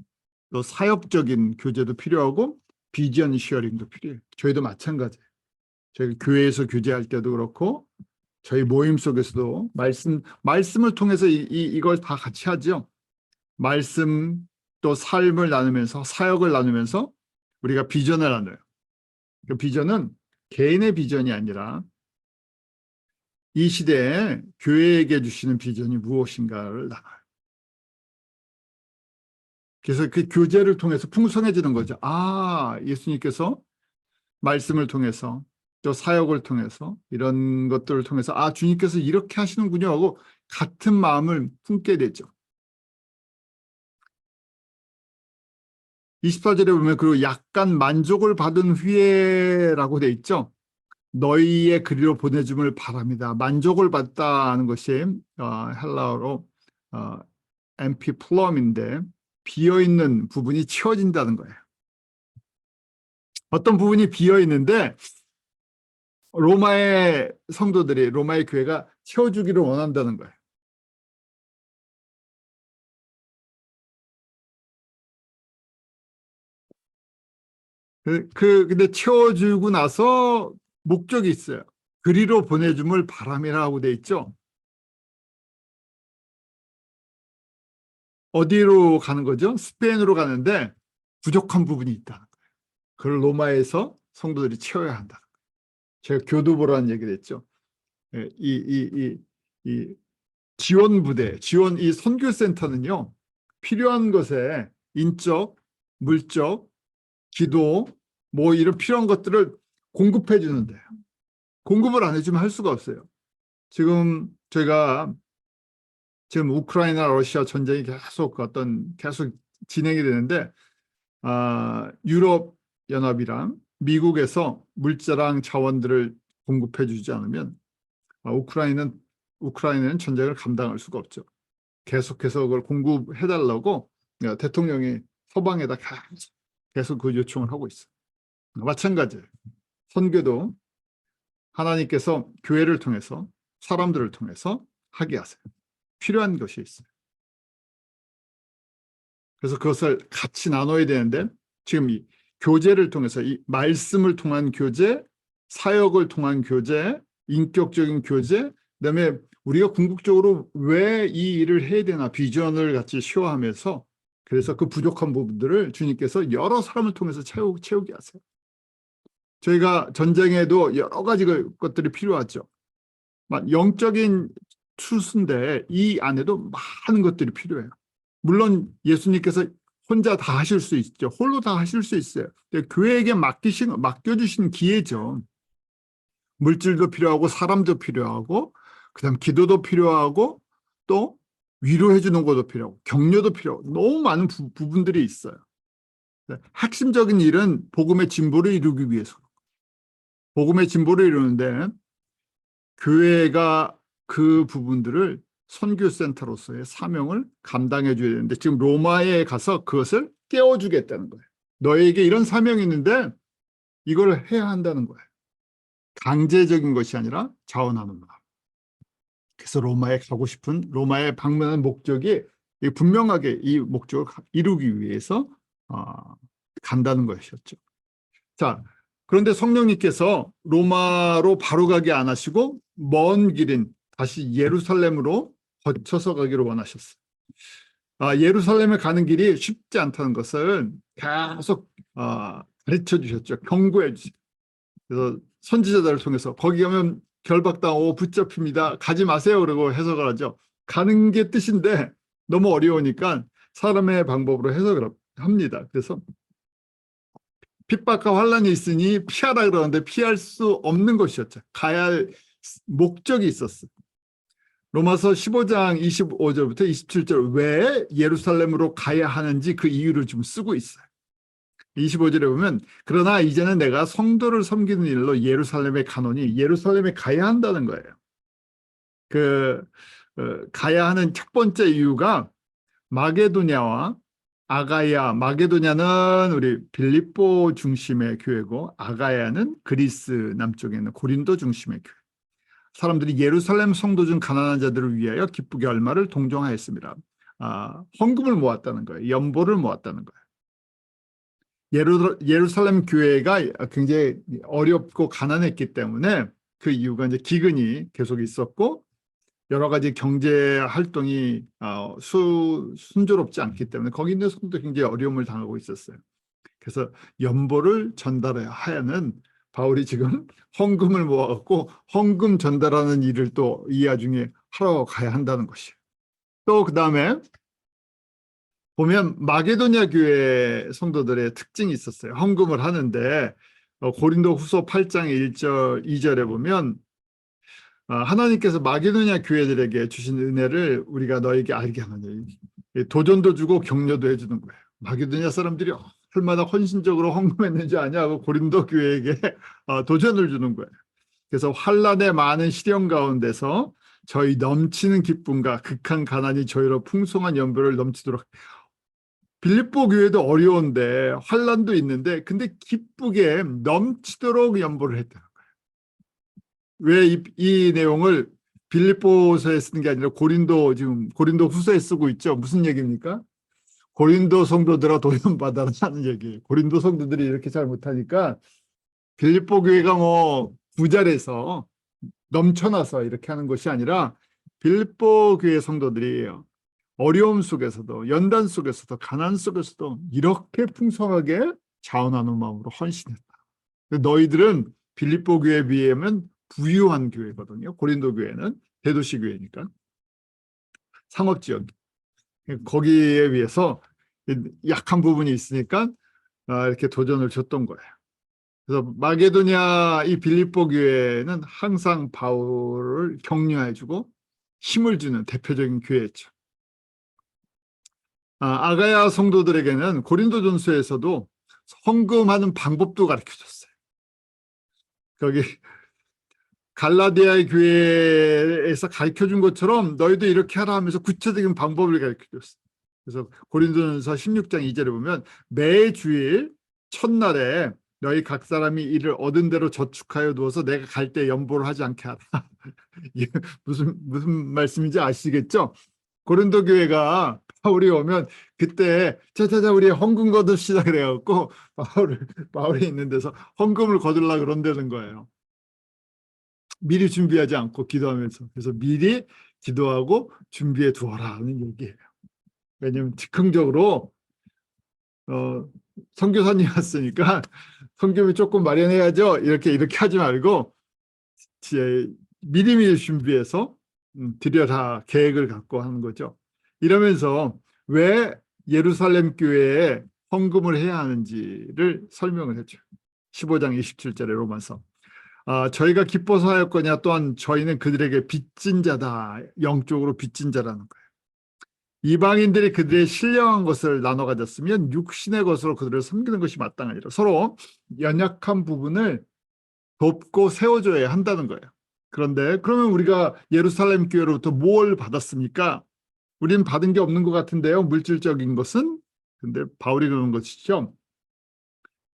S1: 또 사역적인 교제도 필요하고, 비전 쉐어링도 필요해요. 저희도 마찬가지예요. 저희 교회에서 교제할 때도 그렇고 저희 모임 속에서도 말씀을 통해서 이걸 다 같이 하죠. 말씀 또 삶을 나누면서 사역을 나누면서 우리가 비전을 나눠요. 그 비전은 개인의 비전이 아니라 이 시대에 교회에게 주시는 비전이 무엇인가를 나눠요. 그래서 그 교제를 통해서 풍성해지는 거죠. 아, 예수님께서 말씀을 통해서 또 사역을 통해서 이런 것들을 통해서 아, 주님께서 이렇게 하시는군요 하고 같은 마음을 품게 되죠. 24절에 보면 그리고 약간 만족을 받은 후에라고 돼 있죠. 너희의 그리로 보내줌을 바랍니다. 만족을 받다는 것이 헬라어로 엠피플럼인데 비어있는 부분이 채워진다는 거예요. 어떤 부분이 비어있는데 로마의 성도들이 로마의 교회가 채워주기를 원한다는 거예요. 근데 채워주고 나서 목적이 있어요. 그리로 보내줌을 바람이라고 돼 있죠. 어디로 가는 거죠? 스페인으로 가는데 부족한 부분이 있다는 거예요. 그걸 로마에서 성도들이 채워야 한다. 제가 교두보라는 얘기를 했죠. 예, 이 지원 부대, 이 선교센터는요, 필요한 것에 인적, 물적, 기도, 뭐 이런 필요한 것들을 공급해 주는데요. 공급을 안 해주면 할 수가 없어요. 지금 저희가 지금 우크라이나 러시아 전쟁이 계속 진행이 되는데 유럽 연합이랑 미국에서 물자랑 자원들을 공급해 주지 않으면 우크라이나는 전쟁을 감당할 수가 없죠. 계속해서 그걸 공급해 달라고 대통령이 서방에다 계속 그 요청을 하고 있어요. 마찬가지예요. 선교도 하나님께서 교회를 통해서 사람들을 통해서 하게 하세요. 필요한 것이 있어요. 그래서 그것을 같이 나눠야 되는데 지금 이 교제를 통해서 이 말씀을 통한 교제, 사역을 통한 교제, 인격적인 교제, 그다음에 우리가 궁극적으로 왜 이 일을 해야 되나 비전을 같이 시화하면서 그래서 그 부족한 부분들을 주님께서 여러 사람을 통해서 채우게 하세요. 저희가 전쟁에도 여러 가지 것들이 필요하죠. 영적인 투수인데 이 안에도 많은 것들이 필요해요. 물론 예수님께서 혼자 다 하실 수 있죠. 홀로 다 하실 수 있어요. 근데 교회에게 맡겨주신 기회죠. 물질도 필요하고 사람도 필요하고 그다음 기도도 필요하고 또 위로해 주는 것도 필요하고 격려도 필요하고 너무 많은 부분들이 있어요. 핵심적인 일은 복음의 진보를 이루기 위해서. 복음의 진보를 이루는데 교회가 그 부분들을 선교센터로서의 사명을 감당해 줘야 되는데 지금 로마에 가서 그것을 깨워주겠다는 거예요. 너에게 이런 사명이 있는데 이걸 해야 한다는 거예요. 강제적인 것이 아니라 자원하는 마음. 그래서 로마에 방문한 목적이 분명하게 이 목적을 이루기 위해서 간다는 것이었죠. 자, 그런데 성령님께서 로마로 바로 가게 안 하시고 먼 길인 다시 예루살렘으로 거쳐서 가기를 원하셨어요. 예루살렘에 가는 길이 쉽지 않다는 것을 계속 가르쳐 주셨죠. 경고해 주셨죠. 그래서 선지자들을 통해서 거기 가면 결박당하고 붙잡힙니다. 가지 마세요. 그러고 해석을 하죠. 가는 게 뜻인데 너무 어려우니까 사람의 방법으로 해석을 합니다. 그래서 핍박과 환란이 있으니 피하라 그러는데 피할 수 없는 것이었죠. 가야 할 목적이 있었어요. 로마서 15장 25절부터 27절 왜 예루살렘으로 가야 하는지 그 이유를 좀 쓰고 있어요. 25절에 보면 그러나 이제는 내가 성도를 섬기는 일로 예루살렘에 가노니 예루살렘에 가야 한다는 거예요. 가야 하는 첫 번째 이유가 마게도냐와 아가야, 마게도냐는 우리 빌립보 중심의 교회고 아가야는 그리스 남쪽에 있는 고린도 중심의 교회. 사람들이 예루살렘 성도 중 가난한 자들을 위하여 기쁘게 얼마를 동정하였습니다. 헌금을 모았다는 거예요. 연보를 모았다는 거예요. 예루살렘 교회가 굉장히 어렵고 가난했기 때문에 그 이유가 이제 기근이 계속 있었고 여러 가지 경제 활동이 순조롭지 않기 때문에 거기 있는 성도 굉장히 어려움을 당하고 있었어요. 그래서 연보를 전달해야 하는 바울이 지금 헌금을 모아갖고 헌금 전달하는 일을 또 이 와중에 하러 가야 한다는 것이에요. 또 그다음에 보면 마게도냐 교회 성도들의 특징이 있었어요. 헌금을 하는데 고린도 후서 8장 1절 2절에 보면 하나님께서 마게도냐 교회들에게 주신 은혜를 우리가 너에게 알게 하느니 도전도 주고 격려도 해주는 거예요. 마게도냐 사람들이 얼마나 헌신적으로 헌금했는지 아냐고 고린도 교회에게 도전을 주는 거예요. 그래서 환난의 많은 시련 가운데서 저희 넘치는 기쁨과 극한 가난이 저희로 풍성한 연보를 넘치도록. 빌립보 교회도 어려운데 환난도 있는데 근데 기쁘게 넘치도록 연보를 했다는 거예요. 왜 이 내용을 빌립보서에 쓰는 게 아니라 지금 고린도 후서에 쓰고 있죠. 무슨 얘기입니까? 고린도 성도들아 도전받아라 하는 얘기예요. 고린도 성도들이 이렇게 잘 못하니까 빌립보 교회가 뭐 부자라서 넘쳐나서 이렇게 하는 것이 아니라 빌립보 교회 성도들이 어려움 속에서도 연단 속에서도 가난 속에서도 이렇게 풍성하게 자원하는 마음으로 헌신했다. 너희들은 빌립보 교회에 비하면 부유한 교회거든요. 고린도 교회는 대도시 교회니까 상업지역 거기에 비해서 약한 부분이 있으니까 이렇게 도전을 줬던 거예요. 그래서 마게도냐 이 빌립보 교회는 항상 바울을 격려해주고 힘을 주는 대표적인 교회였죠. 아가야 성도들에게는 고린도전서에서도 헌금하는 방법도 가르쳐줬어요. 거기 갈라디아의 교회에서 가르쳐준 것처럼 너희도 이렇게 하라 하면서 구체적인 방법을 가르쳐줬어요. 그래서 고린도전서 16장 2절에 보면 매 주일 첫날에 너희 각 사람이 이를 얻은 대로 저축하여 두어서 내가 갈 때 연보를 하지 않게 하라. 이게 무슨 말씀인지 아시겠죠? 고린도 교회가 바울이 오면 그때 자자자 우리 헌금 거둡시다 그래갖고 바울이 있는 데서 헌금을 거둘라 그런다는 거예요. 미리 준비하지 않고 기도하면서. 그래서 미리 기도하고 준비해 두어라 하는 얘기예요. 왜냐하면 즉흥적으로 선교사님 왔으니까 헌금을 조금 마련해야죠. 이렇게 하지 말고 미리미리 준비해서 드려라 계획을 갖고 하는 거죠. 이러면서 왜 예루살렘 교회에 헌금을 해야 하는지를 설명을 했죠. 15장 27절에 로마서. 저희가 기뻐서 하였거냐 또한 저희는 그들에게 빚진 자다. 영적으로 빚진 자라는 거예요. 이방인들이 그들의 신령한 것을 나눠 가졌으면 육신의 것으로 그들을 섬기는 것이 마땅하니라. 서로 연약한 부분을 돕고 세워줘야 한다는 거예요. 그런데 그러면 우리가 예루살렘 교회로부터 뭘 받았습니까? 우리는 받은 게 없는 것 같은데요. 물질적인 것은. 근데 바울이 그러는 것이죠.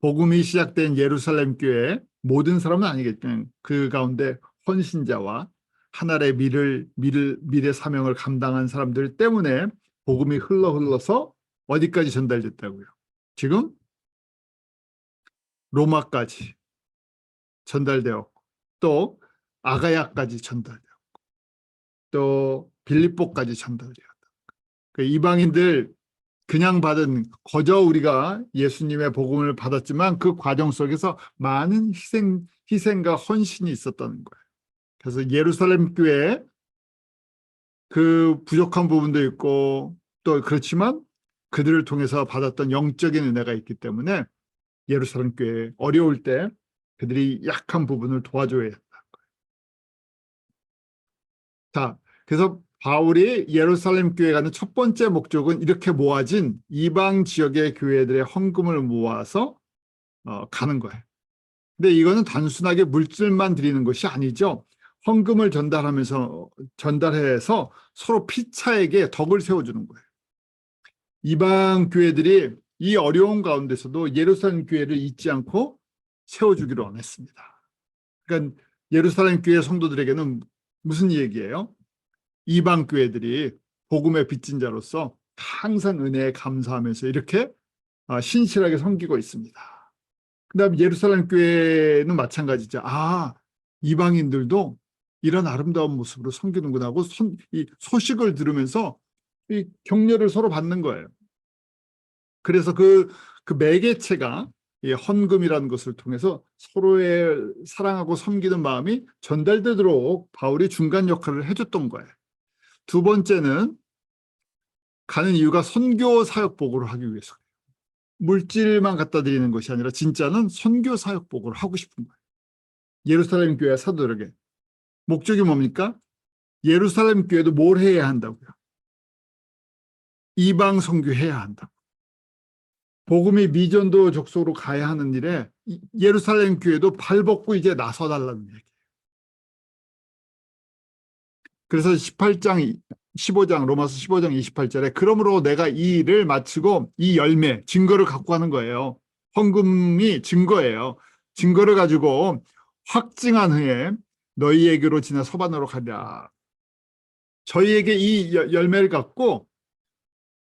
S1: 복음이 시작된 예루살렘 교회 모든 사람은 아니겠지만 그 가운데 헌신자와 하나의 미래 사명을 감당한 사람들 때문에 복음이 흘러서 어디까지 전달됐다고요? 지금 로마까지 전달되었고 또 아가야까지 전달되었고 또 빌립보까지 전달되었다. 그러니까 이방인들 그냥 받은 거저 우리가 예수님의 복음을 받았지만 그 과정 속에서 많은 희생과 헌신이 있었다는 거예요. 그래서 예루살렘 교회에 그 부족한 부분도 있고 또 그렇지만 그들을 통해서 받았던 영적인 은혜가 있기 때문에 예루살렘 교회 어려울 때 그들이 약한 부분을 도와줘야 한다는 거예요. 자, 그래서 바울이 예루살렘 교회 가는 첫 번째 목적은 이렇게 모아진 이방 지역의 교회들의 헌금을 모아서 가는 거예요. 근데 이거는 단순하게 물질만 드리는 것이 아니죠. 헌금을 전달해서 서로 피차에게 덕을 세워주는 거예요. 이방 교회들이 이 어려운 가운데서도 예루살렘 교회를 잊지 않고 세워주기로 원했습니다. 그러니까 예루살렘 교회 성도들에게는 무슨 얘기예요? 이방 교회들이 복음의 빚진 자로서 항상 은혜에 감사하면서 이렇게 신실하게 섬기고 있습니다. 그다음에 예루살렘 교회는 마찬가지죠. 이방인들도 이런 아름다운 모습으로 섬기는구나 하고 이 소식을 들으면서 이 격려를 서로 받는 거예요. 그래서 그 매개체가 이 헌금이라는 것을 통해서 서로의 사랑하고 섬기는 마음이 전달되도록 바울이 중간 역할을 해줬던 거예요. 두 번째는 가는 이유가 선교 사역 보고를 하기 위해서. 물질만 갖다 드리는 것이 아니라 진짜는 선교 사역 보고를 하고 싶은 거예요. 예루살렘 교회 사도들에게. 목적이 뭡니까? 예루살렘 교회도 뭘 해야 한다고요? 이방 선교해야 한다고. 복음이 미전도 족속으로 가야 하는 일에 예루살렘 교회도 발벗고 이제 나서달라는 얘기예요. 그래서 15장 로마서 15장 28절에 그러므로 내가 이 일을 마치고 이 열매, 증거를 갖고 하는 거예요. 헌금이 증거예요. 증거를 가지고 확증한 후에 너희에게로 지나 서반으로 가랴. 저희에게 이 열매를 갖고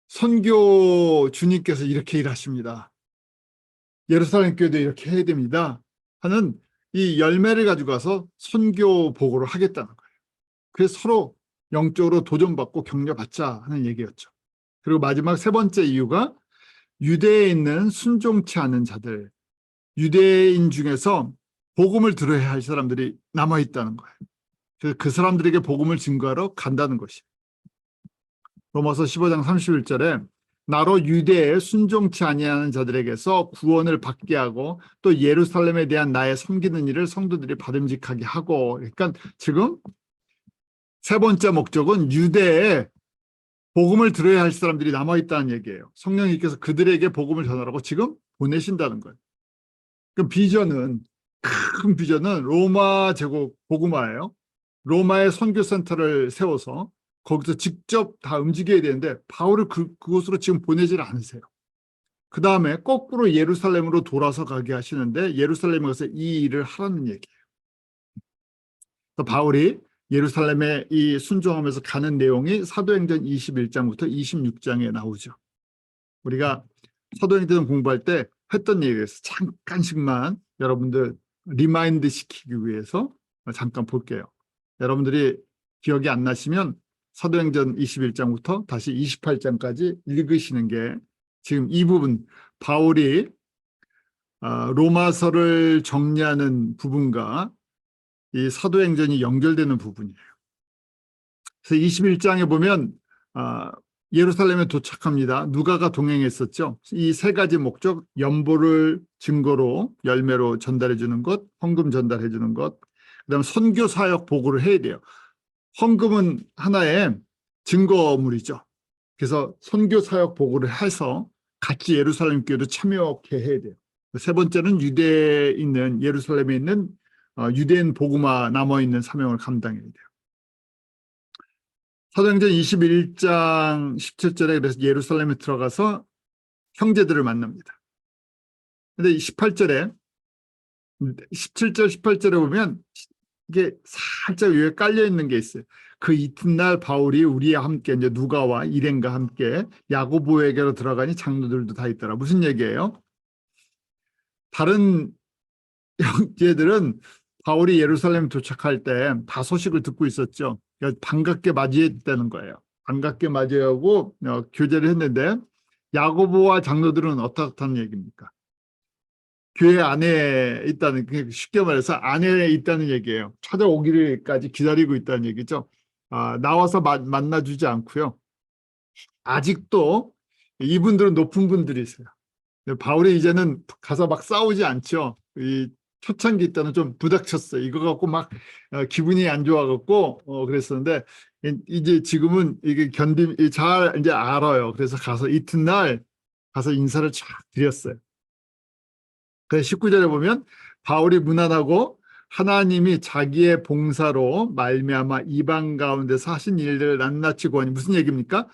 S1: 선교 주님께서 이렇게 일하십니다. 예루살렘 교회도 이렇게 해야 됩니다. 하는 이 열매를 가지고 가서 선교 보고를 하겠다는 거예요. 그래서 서로 영적으로 도전받고 격려받자 하는 얘기였죠. 그리고 마지막 세 번째 이유가 유대에 있는 순종치 않은 자들, 유대인 중에서 복음을 들어야 할 사람들이 남아있다는 거예요. 그래서 그 사람들에게 복음을 증거하러 간다는 것이에요. 로마서 15장 31절에 나로 유대에 순종치 아니하는 자들에게서 구원을 받게 하고 또 예루살렘에 대한 나의 섬기는 일을 성도들이 받음직하게 하고, 그러니까 지금 세 번째 목적은 유대에 복음을 들어야 할 사람들이 남아있다는 얘기예요. 성령님께서 그들에게 복음을 전하라고 지금 보내신다는 거예요. 그럼 큰 비전은 로마 제국 복음화예요. 로마의 선교센터를 세워서 거기서 직접 다 움직여야 되는데 바울을 그곳으로 지금 보내질 않으세요. 그 다음에 거꾸로 예루살렘으로 돌아서 가게 하시는데 예루살렘에 가서 이 일을 하라는 얘기예요. 바울이 예루살렘에 이 순종하면서 가는 내용이 사도행전 21장부터 26장에 나오죠. 우리가 사도행전 공부할 때 했던 얘기에서 잠깐씩만 여러분들 리마인드 시키기 위해서 잠깐 볼게요. 여러분들이 기억이 안 나시면 사도행전 21장부터 다시 28장까지 읽으시는 게 지금 이 부분 바울이 로마서를 정리하는 부분과 이 사도행전이 연결되는 부분이에요. 그래서 21장에 보면 예루살렘에 도착합니다. 누가가 동행했었죠. 이 세 가지 목적, 연보를 증거로 열매로 전달해 주는 것, 헌금 전달해 주는 것, 그다음 선교 사역 보고를 해야 돼요. 헌금은 하나의 증거물이죠. 그래서 선교 사역 보고를 해서 같이 예루살렘 교회도 참여하게 해야 돼요. 세 번째는 유대에 있는 예루살렘에 있는 유대인 복음화 남아있는 사명을 감당해야 돼요. 사도행전 21장 17절에 그래서 예루살렘에 들어가서 형제들을 만납니다. 근데 17절, 18절에 보면 이게 살짝 위에 깔려 있는 게 있어요. 그 이튿날 바울이 우리와 함께 이제 누가와 일행과 함께 야고보에게로 들어가니 장로들도 다 있더라. 무슨 얘기예요? 다른 형제들은 바울이 예루살렘 도착할 때 다 소식을 듣고 있었죠. 그러니까 반갑게 맞이했다는 거예요. 반갑게 맞이하고 교제를 했는데 야고보와 장로들은 어떻다는 얘기입니까? 교회 안에 있다는, 쉽게 말해서 안에 있다는 얘기예요. 찾아오기까지 기다리고 있다는 얘기죠. 나와서 만나주지 않고요. 아직도 이분들은 높은 분들이세요. 바울이 이제는 가서 막 싸우지 않죠. 이 초창기 때는 좀 부닥쳤어요. 이거 갖고 막 기분이 안 좋아갖고 그랬었는데 이제 지금은 이게 잘 이제 알아요. 그래서 가서 이튿날 가서 인사를 쫙 드렸어요. 그래서 19절에 보면 바울이 무난하고 하나님이 자기의 봉사로 말미암아 이방 가운데서 하신 일들을 낱낱이 구하니 무슨 얘기입니까?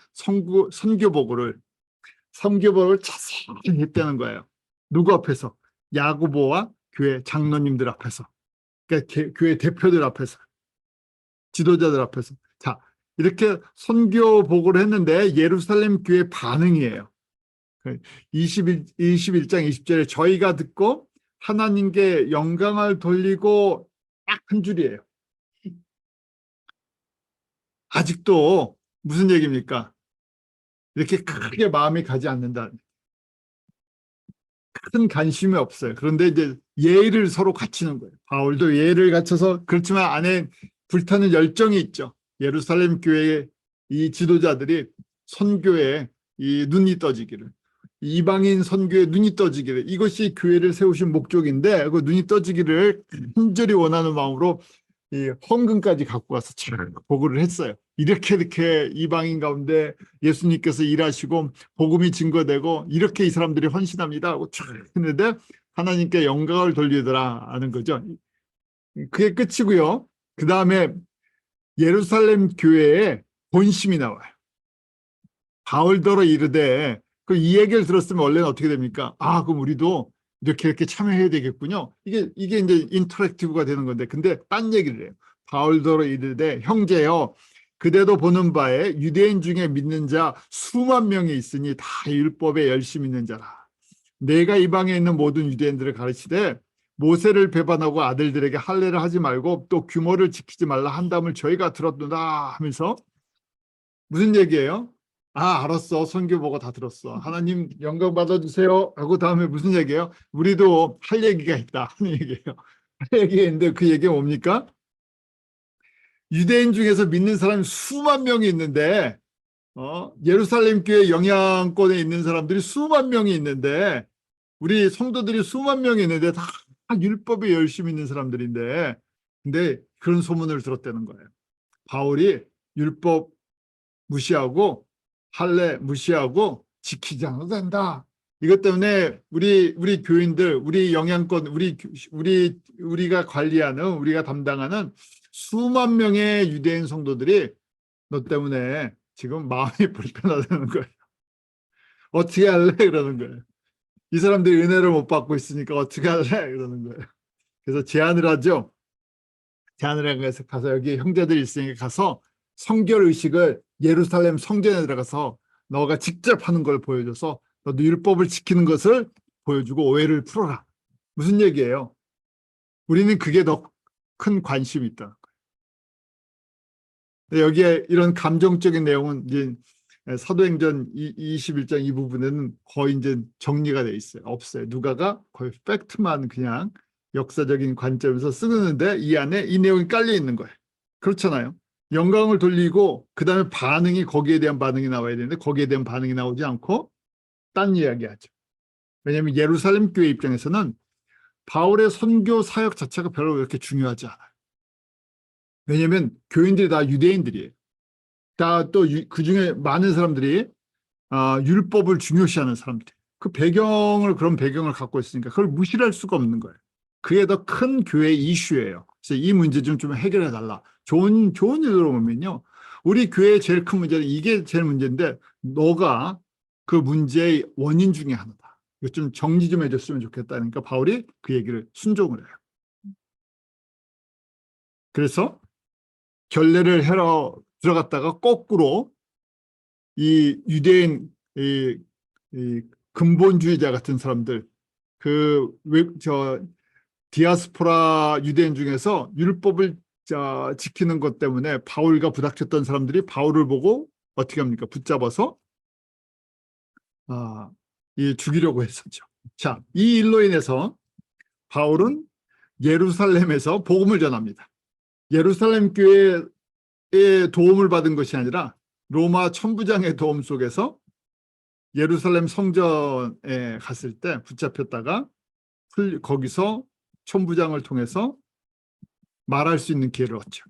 S1: 선교보고를 자세히 했다는 거예요. 누구 앞에서? 야고보와 교회 장로님들 앞에서, 그러니까 교회 대표들 앞에서, 지도자들 앞에서. 자, 이렇게 선교 보고를 했는데 예루살렘 교회 반응이에요. 21장 20절에 저희가 듣고 하나님께 영광을 돌리고 딱 한 줄이에요. 아직도 무슨 얘기입니까? 이렇게 크게 마음이 가지 않는다. 큰 관심이 없어요. 그런데 이제 예의를 서로 갖추는 거예요. 바울도 예의를 갖춰서, 그렇지만 안에 불타는 열정이 있죠. 예루살렘 교회의 이 지도자들이 선교에 이 눈이 떠지기를, 이방인 선교에 눈이 떠지기를, 이것이 교회를 세우신 목적인데 그 눈이 떠지기를 간절히 원하는 마음으로 이 헌금까지 갖고 와서 보고를 했어요. 이렇게 이방인 가운데 예수님께서 일하시고 복음이 증거되고 이렇게 이 사람들이 헌신합니다 하고 쫙 했는데 하나님께 영광을 돌리더라 하는 거죠. 그게 끝이고요. 그 다음에 예루살렘 교회에 본심이 나와요. 바울더러 이르되, 이 얘기를 들었으면 원래는 어떻게 됩니까? 그럼 우리도 이렇게 참여해야 되겠군요. 이게 이제 인터랙티브가 되는 건데, 근데 딴 얘기를 해요. 바울더러 이르되 형제여, 그대도 보는 바에 유대인 중에 믿는 자 수만 명이 있으니 다 율법에 열심히 있는 자라. 내가 이방에 있는 모든 유대인들을 가르치되 모세를 배반하고 아들들에게 할례를 하지 말고 또 규모를 지키지 말라 한담을 저희가 들었도다 하면서 무슨 얘기예요? 알았어. 선교 보고 다 들었어. 하나님 영광 받아주세요 하고 다음에 무슨 얘기예요? 우리도 할 얘기가 있다 하는 얘기예요. 할 얘기가 있는데 그 얘기가 뭡니까? 유대인 중에서 믿는 사람이 수만 명이 있는데 예루살렘 교회 영향권에 있는 사람들이 수만 명이 있는데 우리 성도들이 수만 명이 있는데 다 율법에 열심히 있는 사람들인데, 근데 그런 소문을 들었다는 거예요. 바울이 율법 무시하고 할례 무시하고 지키지 않아도 된다. 이것 때문에 우리 교인들, 우리 영향권, 우리가 관리하는, 우리가 담당하는 수만 명의 유대인 성도들이 너 때문에 지금 마음이 불편하다는 거예요. 어떻게 할래? 그러는 거예요. 이 사람들이 은혜를 못 받고 있으니까 어떻게 할래? 그러는 거예요. 그래서 제안을 하죠. 제안을 해서 가서 여기 형제들이 있으니까 가서 성결 의식을 예루살렘 성전에 들어가서 너가 직접 하는 걸 보여줘서 너도 율법을 지키는 것을 보여주고 오해를 풀어라. 무슨 얘기예요? 우리는 그게 더 큰 관심이 있다. 여기에 이런 감정적인 내용은 이제 사도행전 21장 이 부분에는 거의 이제 정리가 돼 있어요. 없어요. 누가가 거의 팩트만 그냥 역사적인 관점에서 쓰는데 이 안에 이 내용이 깔려 있는 거예요. 그렇잖아요. 영광을 돌리고 그 다음에 반응이, 거기에 대한 반응이 나와야 되는데 거기에 대한 반응이 나오지 않고 딴 이야기 하죠. 왜냐하면 예루살렘 교회 입장에서는 바울의 선교 사역 자체가 별로 그렇게 중요하지 않아요. 왜냐하면 교인들이 다 유대인들이에요. 다 또 그 중에 많은 사람들이 율법을 중요시하는 사람들이에요. 그런 배경을 갖고 있으니까 그걸 무시할 수가 없는 거예요. 그게 더 큰 교회 이슈예요. 그래서 이 문제 좀 해결해 달라. 좋은 일로 보면요. 우리 교회의 제일 큰 문제는 이게 제일 문제인데 너가 그 문제의 원인 중에 하나다. 이거 좀 정리 좀 해줬으면 좋겠다니까 바울이 그 얘기를 순종을 해요. 그래서 결례를 하러 들어갔다가 거꾸로 이 유대인 이 근본주의자 같은 사람들, 디아스포라 유대인 중에서 율법을 지키는 것 때문에 바울과 부닥쳤던 사람들이 바울을 보고 어떻게 합니까? 붙잡아서 죽이려고 했었죠. 자, 이 일로 인해서 바울은 예루살렘에서 복음을 전합니다. 예루살렘 교회의 도움을 받은 것이 아니라 로마 천부장의 도움 속에서 예루살렘 성전에 갔을 때 붙잡혔다가 거기서 천부장을 통해서 말할 수 있는 기회를 얻죠.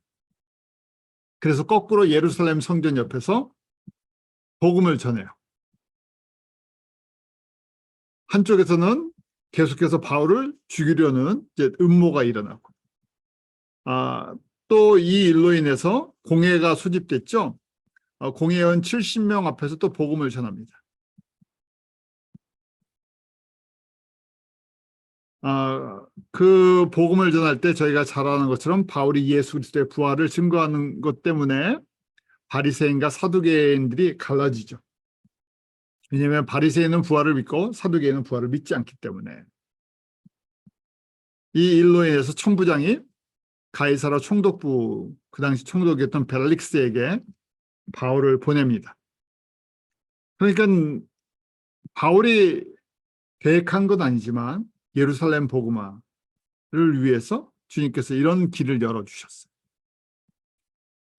S1: 그래서 거꾸로 예루살렘 성전 옆에서 복음을 전해요. 한쪽에서는 계속해서 바울을 죽이려는 이제 음모가 일어나고, 또 이 일로 인해서 공회가 소집됐죠. 공회원 70명 앞에서 또 복음을 전합니다. 그 복음을 전할 때 저희가 잘 아는 것처럼 바울이 예수 그리스도의 부활을 증거하는 것 때문에 바리새인과 사두개인들이 갈라지죠. 왜냐하면 바리새인은 부활을 믿고 사두개인은 부활을 믿지 않기 때문에. 이 일로 인해서 천부장이 가이사라 총독부, 그 당시 총독이었던 벨릭스에게 바울을 보냅니다. 그러니까 바울이 계획한 건 아니지만 예루살렘 복음화를 위해서 주님께서 이런 길을 열어주셨어요.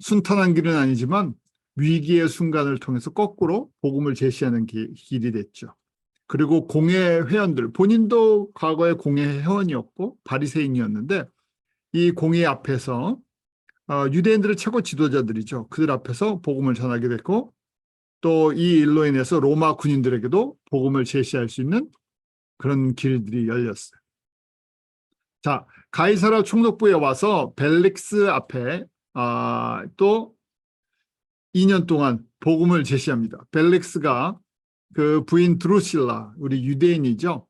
S1: 순탄한 길은 아니지만 위기의 순간을 통해서 거꾸로 복음을 제시하는 길이 됐죠. 그리고 공회 회원들, 본인도 과거에 공회 회원이었고 바리새인이었는데 이 공회 앞에서 유대인들의 최고 지도자들이죠. 그들 앞에서 복음을 전하게 됐고 또 이 일로 인해서 로마 군인들에게도 복음을 제시할 수 있는 그런 길들이 열렸어요. 자, 가이사라 총독부에 와서 벨릭스 앞에 또 2년 동안 복음을 제시합니다. 벨릭스가 그 부인 드루실라, 우리 유대인이죠.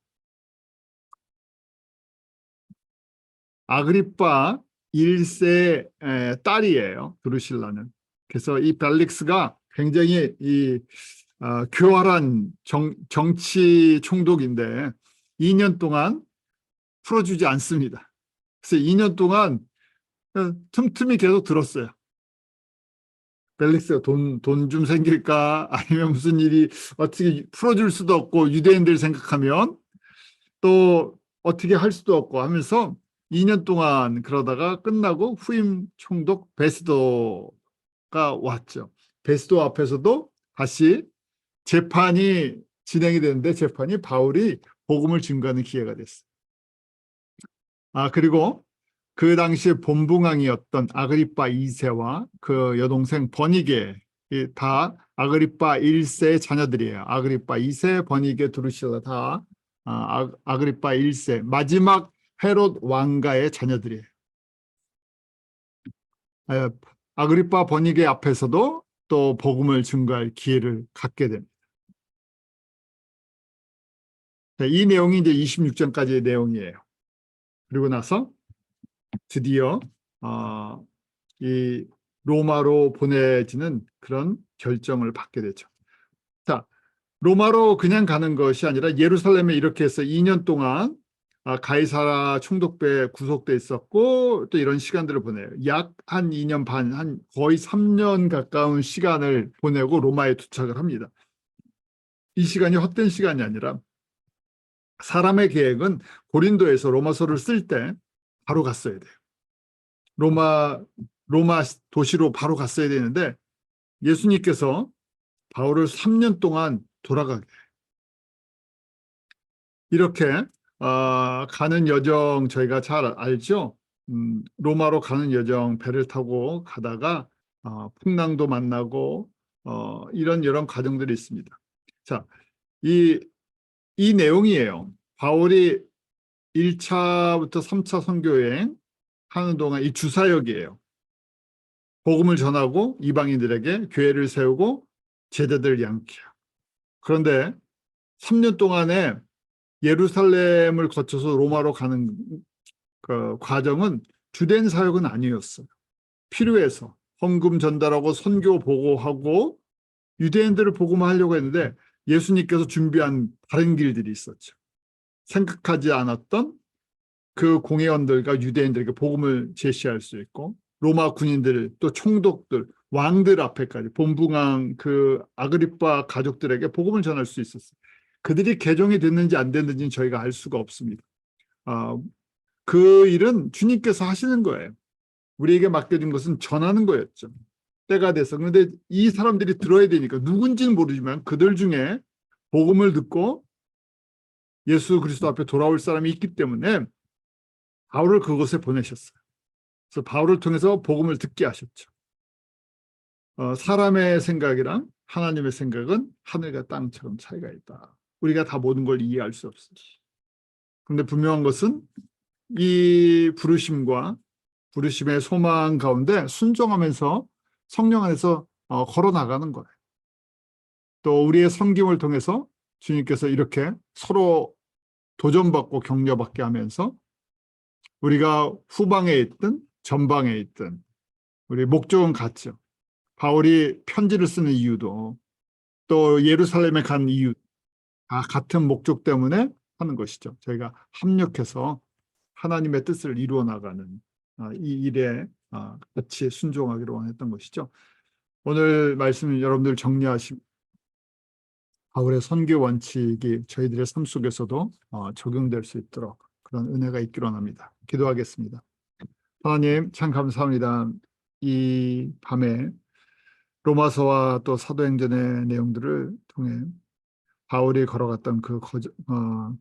S1: 아그리파 1세 딸이에요. 드루실라는. 그래서 이 벨릭스가 굉장히 교활한 정치 총독인데 2년 동안 풀어주지 않습니다. 그래서 2년 동안 틈틈이 계속 들었어요. 벨릭스가 돈 좀 생길까? 아니면 무슨 일이 어떻게 풀어줄 수도 없고 유대인들 생각하면 또 어떻게 할 수도 없고 하면서 2년 동안 그러다가 끝나고 후임 총독 베스도가 왔죠. 베스도 앞에서도 다시 재판이 진행이 되는데 재판이 바울이 복음을 증거하는 기회가 됐어요. 그리고 그 당시에 본붕왕이었던 아그리파 2세와 그 여동생 버니게 다 아그리파 1세의 자녀들이에요. 아그리파 2세, 버니게, 드루실라 다 아그리파 1세 마지막 헤롯 왕가의 자녀들이에요. 아그리파 버니게 앞에서도 또 복음을 증거할 기회를 갖게 됩니다. 이 내용이 이제 26장까지의 내용이에요. 그리고 나서 드디어 이 로마로 보내지는 그런 결정을 받게 되죠. 자, 로마로 그냥 가는 것이 아니라 예루살렘에 이렇게 해서 2년 동안 가이사라 총독부에 구속돼 있었고 또 이런 시간들을 보내요. 약 한 2년 반, 한 거의 3년 가까운 시간을 보내고 로마에 도착을 합니다. 이 시간이 헛된 시간이 아니라 사람의 계획은 고린도에서 로마서를 쓸 때 바로 갔어야 돼요. 로마 도시로 바로 갔어야 되는데 예수님께서 바울을 3년 동안 돌아가게 이렇게 가는 여정 저희가 잘 알죠. 로마로 가는 여정 배를 타고 가다가 풍랑도 만나고 이런 여러 과정들이 있습니다. 자, 이 내용이에요. 바울이 1차부터 3차 선교여행 하는 동안 이 주사역이에요. 복음을 전하고 이방인들에게 교회를 세우고 제자들을 양육해요. 그런데 3년 동안에 예루살렘을 거쳐서 로마로 가는 그 과정은 주된 사역은 아니었어요. 필요해서 헌금 전달하고 선교 보고하고 유대인들을 복음하려고 했는데 예수님께서 준비한 다른 길들이 있었죠. 생각하지 않았던 그 공회원들과 유대인들에게 복음을 제시할 수 있고 로마 군인들 또 총독들 왕들 앞에까지 본붕왕 그 아그리파 가족들에게 복음을 전할 수 있었어요. 그들이 개종이 됐는지 안 됐는지는 저희가 알 수가 없습니다. 그 일은 주님께서 하시는 거예요. 우리에게 맡겨진 것은 전하는 거였죠. 때가 돼서. 그런데 이 사람들이 들어야 되니까 누군지는 모르지만 그들 중에 복음을 듣고 예수 그리스도 앞에 돌아올 사람이 있기 때문에 바울을 그곳에 보내셨어요. 그래서 바울을 통해서 복음을 듣게 하셨죠. 사람의 생각이랑 하나님의 생각은 하늘과 땅처럼 차이가 있다. 우리가 다 모든 걸 이해할 수 없어요. 그런데 분명한 것은 이 부르심의 소망 가운데 순종하면서 성령 안에서 걸어 나가는 거예요. 또 우리의 섬김을 통해서 주님께서 이렇게 서로 도전받고 격려받게 하면서 우리가 후방에 있든 전방에 있든 우리 목적은 같죠. 바울이 편지를 쓰는 이유도 또 예루살렘에 간 이유 다 같은 목적 때문에 하는 것이죠. 저희가 합력해서 하나님의 뜻을 이루어 나가는 이 일에 같이 순종하기로 원했던 것이죠. 오늘 말씀 여러분들 정리하시 바울의 선교 원칙이 저희들의 삶 속에서도 적용될 수 있도록 그런 은혜가 있기로 합니다. 기도하겠습니다. 하나님 참 감사합니다. 이 밤에 로마서와 또 사도행전의 내용들을 통해 바울이 걸어갔던 그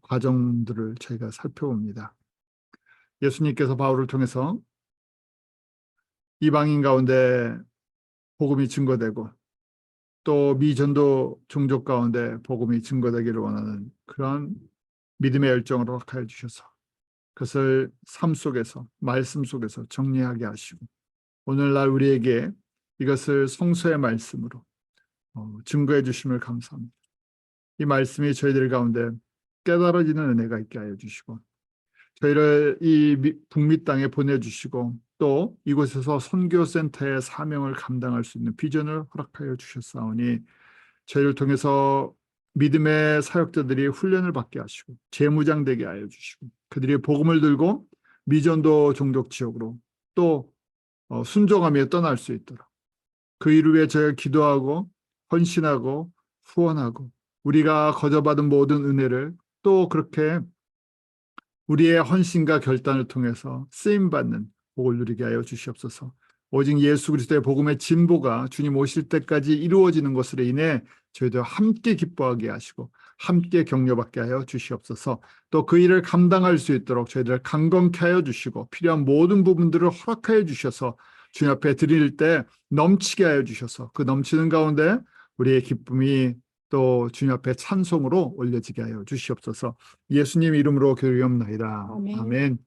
S1: 과정들을 저희가 살펴봅니다. 예수님께서 바울을 통해서 이방인 가운데 복음이 증거되고 또 미전도 종족 가운데 복음이 증거되기를 원하는 그런 믿음의 열정을 허락하여 주셔서 그것을 삶 속에서 말씀 속에서 정리하게 하시고 오늘날 우리에게 이것을 성서의 말씀으로 증거해 주심을 감사합니다. 이 말씀이 저희들 가운데 깨달아지는 은혜가 있게 하여 주시고 저희를 이 북미 땅에 보내주시고 또 이곳에서 선교센터의 사명을 감당할 수 있는 비전을 허락하여 주셨사오니 저희를 통해서 믿음의 사역자들이 훈련을 받게 하시고 재무장되게 하여 주시고 그들이 복음을 들고 미전도 종족 지역으로 또 순종하며 떠날 수 있도록 그 일을 위해 저희가 기도하고 헌신하고 후원하고 우리가 거저받은 모든 은혜를 또 그렇게 우리의 헌신과 결단을 통해서 쓰임받는 복을 누리게 하여 주시옵소서. 오직 예수 그리스도의 복음의 진보가 주님 오실 때까지 이루어지는 것으로 인해 저희도 함께 기뻐하게 하시고 함께 격려받게 하여 주시옵소서. 또 그 일을 감당할 수 있도록 저희들을 강건케 하여 주시고 필요한 모든 부분들을 허락하여 주셔서 주님 앞에 드릴 때 넘치게 하여 주셔서 그 넘치는 가운데 우리의 기쁨이 또 주님 앞에 찬송으로 올려지게 하여 주시옵소서. 예수님 이름으로 기도하옵나이다. 아멘.